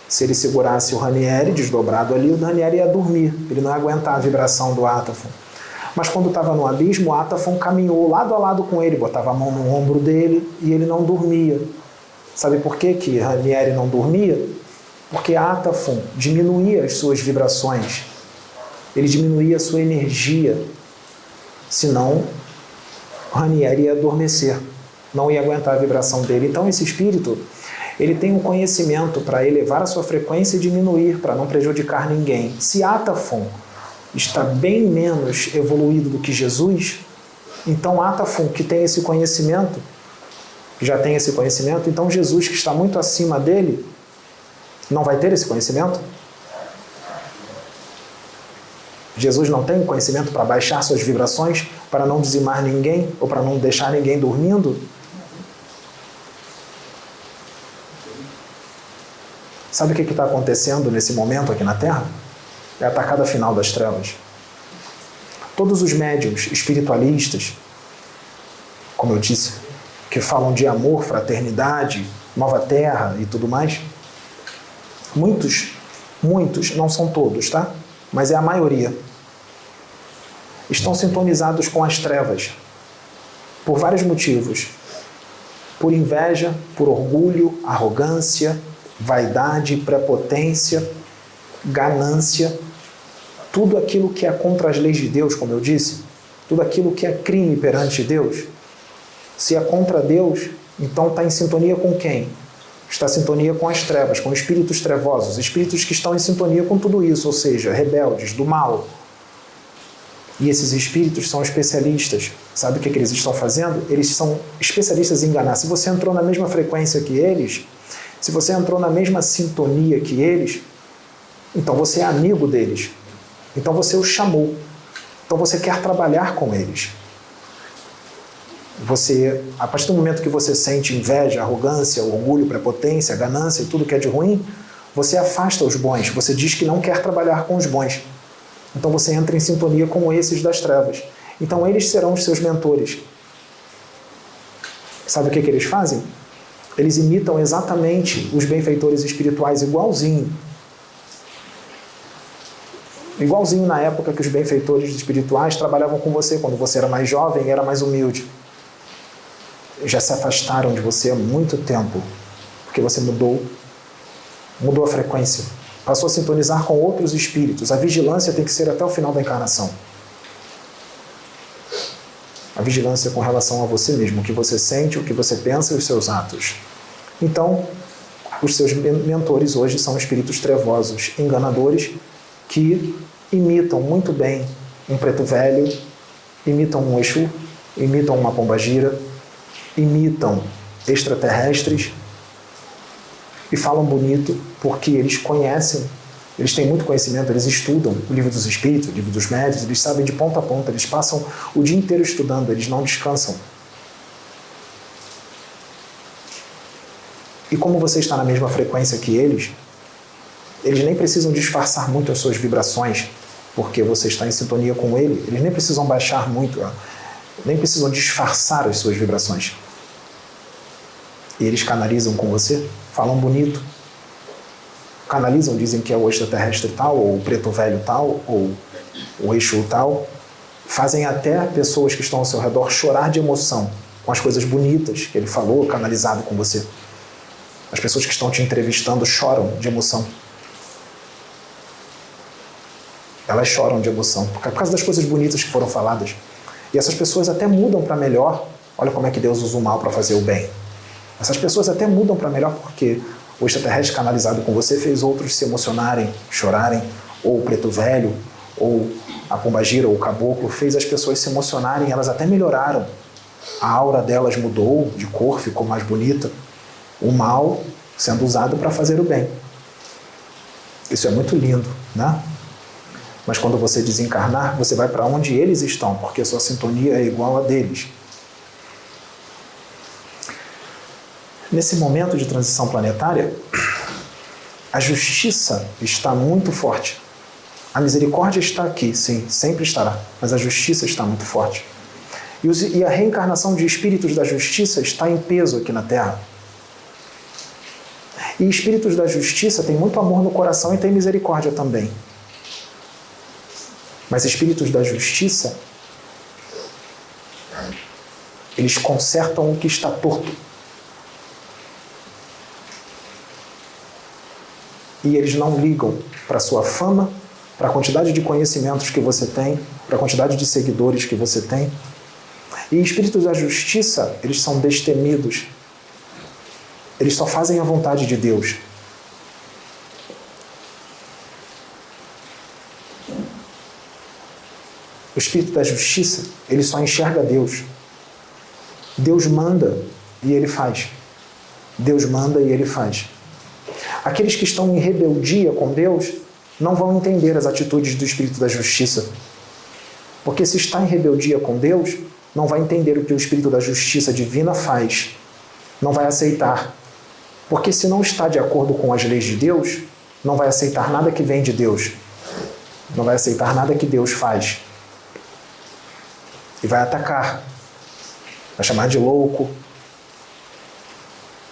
Se ele segurasse o Ranieri desdobrado ali, o Ranieri ia dormir, ele não ia aguentar a vibração do Átaphon. Mas quando estava no abismo, o Átaphon caminhou lado a lado com ele, botava a mão no ombro dele e ele não dormia. Sabe por que que Ranieri não dormia? Porque Átaphon diminuía as suas vibrações, ele diminuía a sua energia, senão Ranieri ia adormecer, não ia aguentar a vibração dele. Então esse espírito, ele tem um conhecimento para elevar a sua frequência e diminuir, para não prejudicar ninguém. Se Átaphon está bem menos evoluído do que Jesus, então Átaphon, que tem esse conhecimento, já tem esse conhecimento, então Jesus, que está muito acima dele, não vai ter esse conhecimento? Jesus não tem conhecimento para baixar suas vibrações, para não dizimar ninguém, ou para não deixar ninguém dormindo? Sabe o que está acontecendo nesse momento aqui na Terra? É a atacada final das trevas. Todos os médiuns espiritualistas, como eu disse, que falam de amor, fraternidade, nova terra e tudo mais, muitos, não são todos, tá? Mas é a maioria, estão sintonizados com as trevas, por vários motivos. Por inveja, por orgulho, arrogância, vaidade, prepotência, ganância, tudo aquilo que é contra as leis de Deus, como eu disse, tudo aquilo que é crime perante Deus. Se é contra Deus, então está em sintonia com quem? Está em sintonia com as trevas, com espíritos trevosos, espíritos que estão em sintonia com tudo isso, ou seja, rebeldes, do mal. E esses espíritos são especialistas. Sabe o que eles estão fazendo? Eles são especialistas em enganar. Se você entrou na mesma frequência que eles, se você entrou na mesma sintonia que eles, então você é amigo deles. Então você os chamou. Então você quer trabalhar com eles. Você, a partir do momento que você sente inveja, arrogância, orgulho, prepotência, ganância e tudo que é de ruim, você afasta os bons. Você diz que não quer trabalhar com os bons. Então você entra em sintonia com esses das trevas. Então eles serão os seus mentores. Sabe o que eles fazem? Eles imitam exatamente os benfeitores espirituais, igualzinho. Igualzinho na época que os benfeitores espirituais trabalhavam com você, quando você era mais jovem e era mais humilde. Já se afastaram de você há muito tempo, porque você mudou a frequência. Passou a sintonizar com outros espíritos. A vigilância tem que ser até o final da encarnação. A vigilância com relação a você mesmo, o que você sente, o que você pensa e os seus atos. Então, os seus mentores hoje são espíritos trevosos, enganadores, que imitam muito bem um preto velho, imitam um Exu, imitam uma pombagira, imitam extraterrestres e falam bonito porque eles conhecem, eles têm muito conhecimento, eles estudam o livro dos espíritos, o livro dos médiuns, eles sabem de ponta a ponta, eles passam o dia inteiro estudando, eles não descansam. E como você está na mesma frequência que eles nem precisam disfarçar muito as suas vibrações, porque você está em sintonia com ele, eles nem precisam baixar muito, nem precisam disfarçar as suas vibrações. E eles canalizam com você, falam bonito, canalizam, dizem que é o extraterrestre tal, ou o preto velho tal, ou o Exu tal, fazem até pessoas que estão ao seu redor chorar de emoção com as coisas bonitas que ele falou, canalizado com você. As pessoas que estão te entrevistando choram de emoção. Elas choram de emoção, por causa das coisas bonitas que foram faladas. E essas pessoas até mudam para melhor. Olha como é que Deus usa o mal para fazer o bem. Essas pessoas até mudam para melhor porque o extraterrestre canalizado com você fez outros se emocionarem, chorarem, ou o preto velho, ou a pombagira, ou o caboclo, fez as pessoas se emocionarem, elas até melhoraram. A aura delas mudou de cor, ficou mais bonita. O mal sendo usado para fazer o bem. Isso é muito lindo, né? Mas quando você desencarnar, você vai para onde eles estão, porque a sua sintonia é igual a deles. Nesse momento de transição planetária, a justiça está muito forte. A misericórdia está aqui, sim, sempre estará, mas a justiça está muito forte. E a reencarnação de espíritos da justiça está em peso aqui na Terra. E espíritos da justiça têm muito amor no coração e têm misericórdia também. Mas espíritos da justiça, eles consertam o que está torto. E eles não ligam para a sua fama, para a quantidade de conhecimentos que você tem, para a quantidade de seguidores que você tem. E espíritos da justiça, eles são destemidos. Eles só fazem a vontade de Deus. O espírito da justiça, ele só enxerga Deus. Deus manda e ele faz. Deus manda e ele faz. Aqueles que estão em rebeldia com Deus não vão entender as atitudes do espírito da justiça. Porque se está em rebeldia com Deus, não vai entender o que o espírito da justiça divina faz. Não vai aceitar. Porque se não está de acordo com as leis de Deus, não vai aceitar nada que vem de Deus. Não vai aceitar nada que Deus faz. E vai atacar. Vai chamar de louco.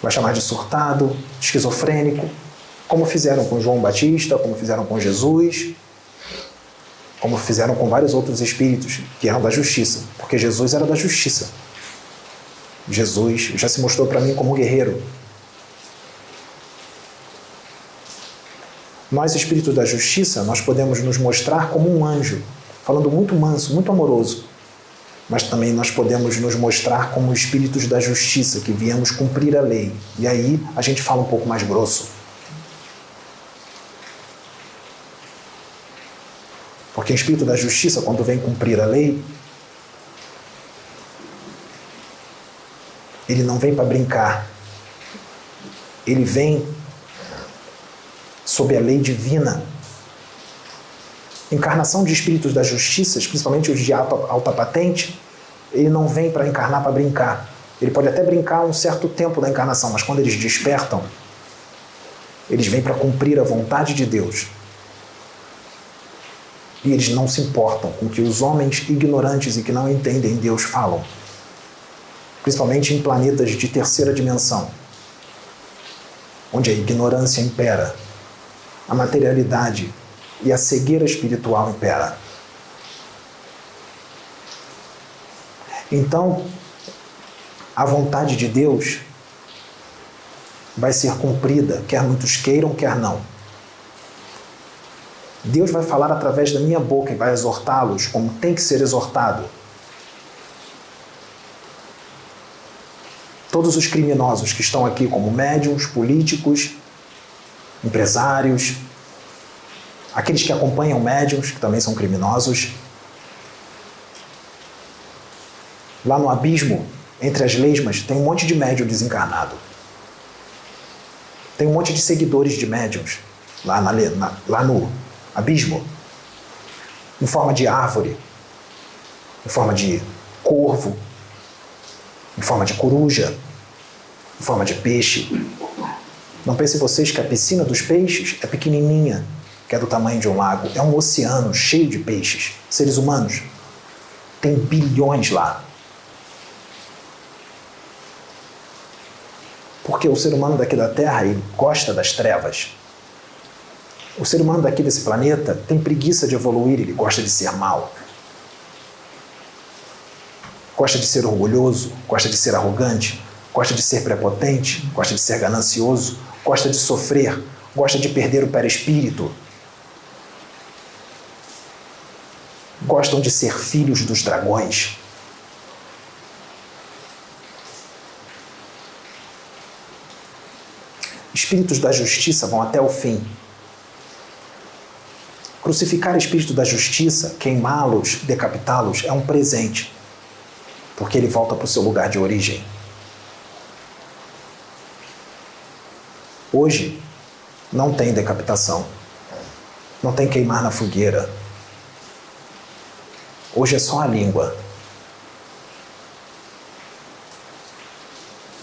Vai chamar de surtado, de esquizofrênico. Como fizeram com João Batista, como fizeram com Jesus, como fizeram com vários outros espíritos que eram da justiça. Porque Jesus era da justiça. Jesus já se mostrou para mim como um guerreiro. Nós, espíritos da justiça, nós podemos nos mostrar como um anjo, falando muito manso, muito amoroso. Mas também nós podemos nos mostrar como espíritos da justiça, que viemos cumprir a lei. E aí a gente fala um pouco mais grosso. Porque o espírito da justiça, quando vem cumprir a lei, ele não vem para brincar. Ele vem sob a lei divina. Encarnação de espíritos da justiça, principalmente os de alta patente, ele não vem para encarnar para brincar. Ele pode até brincar um certo tempo da encarnação, mas quando eles despertam, eles vêm para cumprir a vontade de Deus. E eles não se importam com o que os homens ignorantes e que não entendem Deus falam. Principalmente em planetas de terceira dimensão, onde a ignorância impera, a materialidade e a cegueira espiritual impera. Então, a vontade de Deus vai ser cumprida, quer muitos queiram, quer não. Deus vai falar através da minha boca e vai exortá-los como tem que ser exortado. Todos os criminosos que estão aqui como médiuns, políticos, empresários, aqueles que acompanham médiuns, que também são criminosos. Lá no abismo, entre as lesmas, tem um monte de médium desencarnado. Tem um monte de seguidores de médiuns lá no abismo, em forma de árvore, em forma de corvo, em forma de coruja, em forma de peixe. Não pensem vocês que a piscina dos peixes é pequenininha, que é do tamanho de um lago. É um oceano cheio de peixes, seres humanos. Tem bilhões lá. Porque o ser humano daqui da Terra ele gosta das trevas. O ser humano daqui desse planeta tem preguiça de evoluir, ele gosta de ser mau. Gosta de ser orgulhoso, gosta de ser arrogante, gosta de ser prepotente, gosta de ser ganancioso, gosta de sofrer, gosta de perder o perispírito. Gostam de ser filhos dos dragões. Espíritos da justiça vão até o fim. Crucificar espírito da justiça, queimá-los, decapitá-los, é um presente, porque ele volta para o seu lugar de origem. Hoje, não tem decapitação, não tem queimar na fogueira. Hoje é só a língua.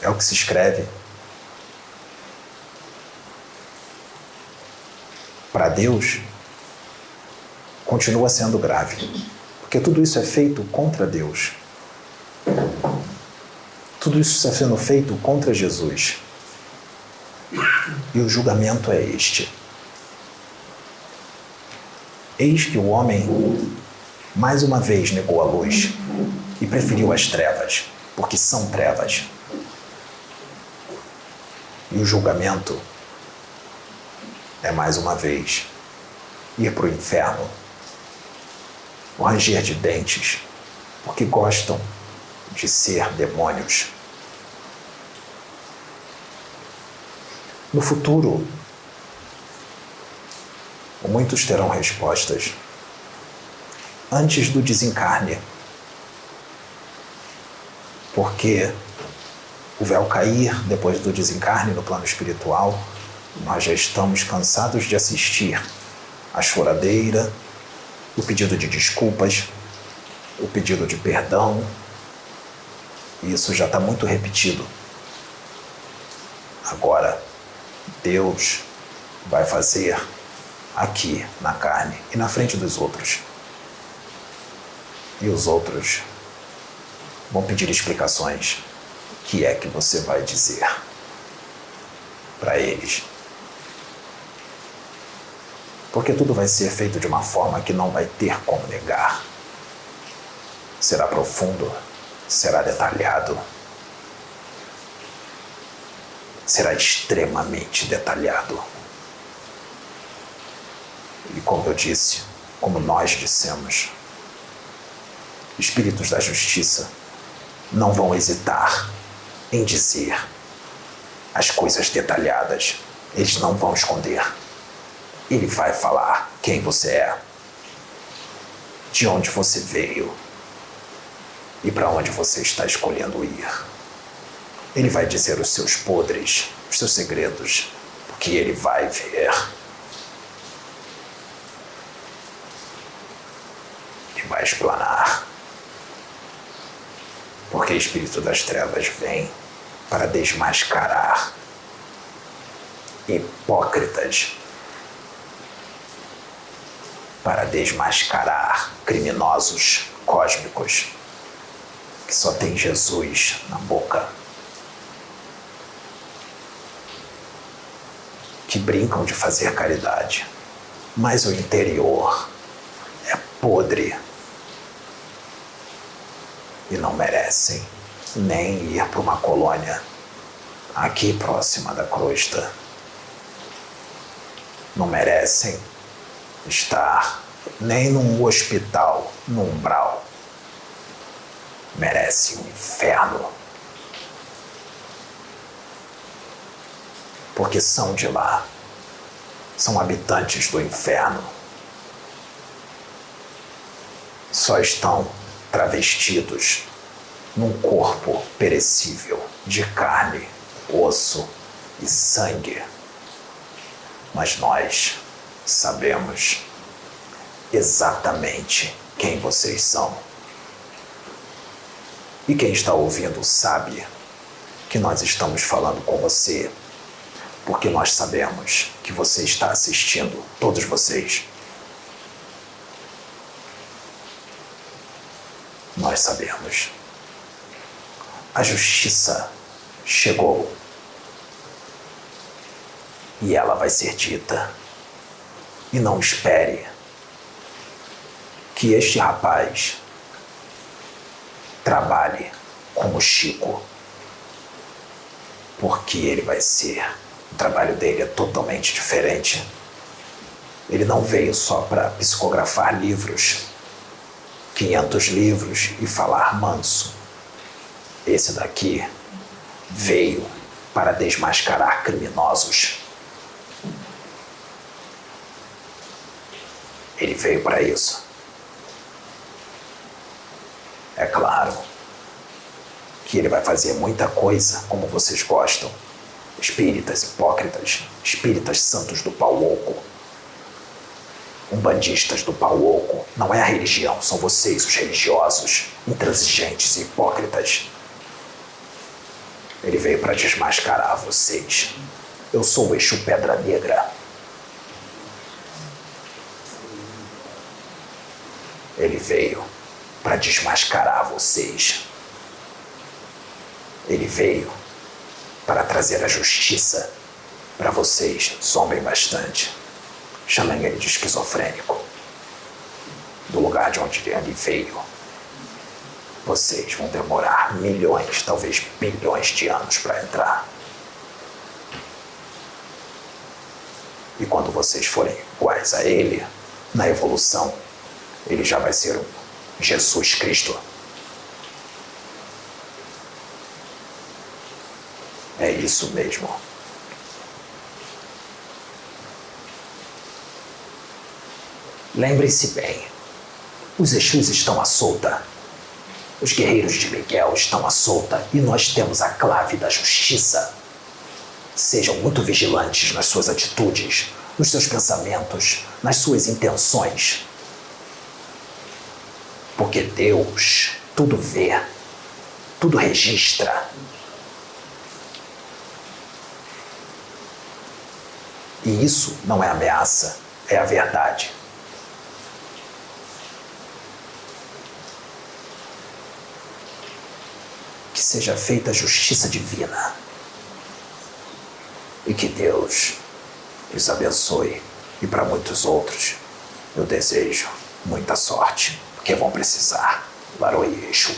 É o que se escreve. Para Deus, continua sendo grave, porque tudo isso é feito contra Deus. Tudo isso está sendo feito contra Jesus. E o julgamento é este. Eis que o homem, mais uma vez, negou a luz e preferiu as trevas, porque são trevas. E o julgamento é, mais uma vez, ir para o inferno, o ranger de dentes, porque gostam de ser demônios. No futuro, muitos terão respostas antes do desencarne, porque o véu cair depois do desencarne no plano espiritual, nós já estamos cansados de assistir a choradeira, o pedido de desculpas, o pedido de perdão. E isso já está muito repetido. Agora, Deus vai fazer aqui na carne e na frente dos outros. E os outros vão pedir explicações. O que é que você vai dizer para eles? Porque tudo vai ser feito de uma forma que não vai ter como negar. Será profundo, será detalhado, será extremamente detalhado. E como eu disse, como nós dissemos, espíritos da justiça não vão hesitar em dizer as coisas detalhadas. Eles não vão esconder. Ele vai falar quem você é, de onde você veio e para onde você está escolhendo ir. Ele vai dizer os seus podres, os seus segredos, porque ele vai ver. Ele vai explanar. Porque o espírito das trevas vem para desmascarar hipócritas, para desmascarar criminosos cósmicos que só tem Jesus na boca, que brincam de fazer caridade, mas o interior é podre e não merecem nem ir para uma colônia aqui próxima da crosta. Não merecem estar nem num hospital, no umbral. Merece um inferno. Porque são de lá. São habitantes do inferno. Só estão travestidos num corpo perecível de carne, osso e sangue. Mas nós sabemos exatamente quem vocês são. E quem está ouvindo sabe que nós estamos falando com você, porque nós sabemos que você está assistindo, todos vocês. Nós sabemos. A justiça chegou. E ela vai ser dita. E não espere que este rapaz trabalhe como Chico, porque ele vai ser, o trabalho dele é totalmente diferente. Ele não veio só para psicografar livros, 500 livros e falar manso. Esse daqui veio para desmascarar criminosos. Ele veio para isso. É claro que ele vai fazer muita coisa como vocês gostam. Espíritas hipócritas, espíritas santos do pau oco, umbandistas do pau oco. Não é a religião, são vocês, os religiosos, intransigentes e hipócritas. Ele veio para desmascarar vocês. Eu sou o Exu Pedra Negra. Ele veio para desmascarar vocês. Ele veio para trazer a justiça para vocês. Zombem bastante. Chamem ele de esquizofrênico. Do lugar de onde ele veio. Vocês vão demorar milhões, talvez bilhões de anos para entrar. E quando vocês forem iguais a ele, na evolução, ele já vai ser um Jesus Cristo. É isso mesmo. Lembrem-se bem, os Exus estão à solta. Os guerreiros de Miguel estão à solta e nós temos a clave da justiça. Sejam muito vigilantes nas suas atitudes, nos seus pensamentos, nas suas intenções. Porque Deus tudo vê, tudo registra. E isso não é ameaça, é a verdade. Que seja feita a justiça divina. E que Deus os abençoe. E para muitos outros, eu desejo muita sorte, porque vão precisar. Laroie Exu.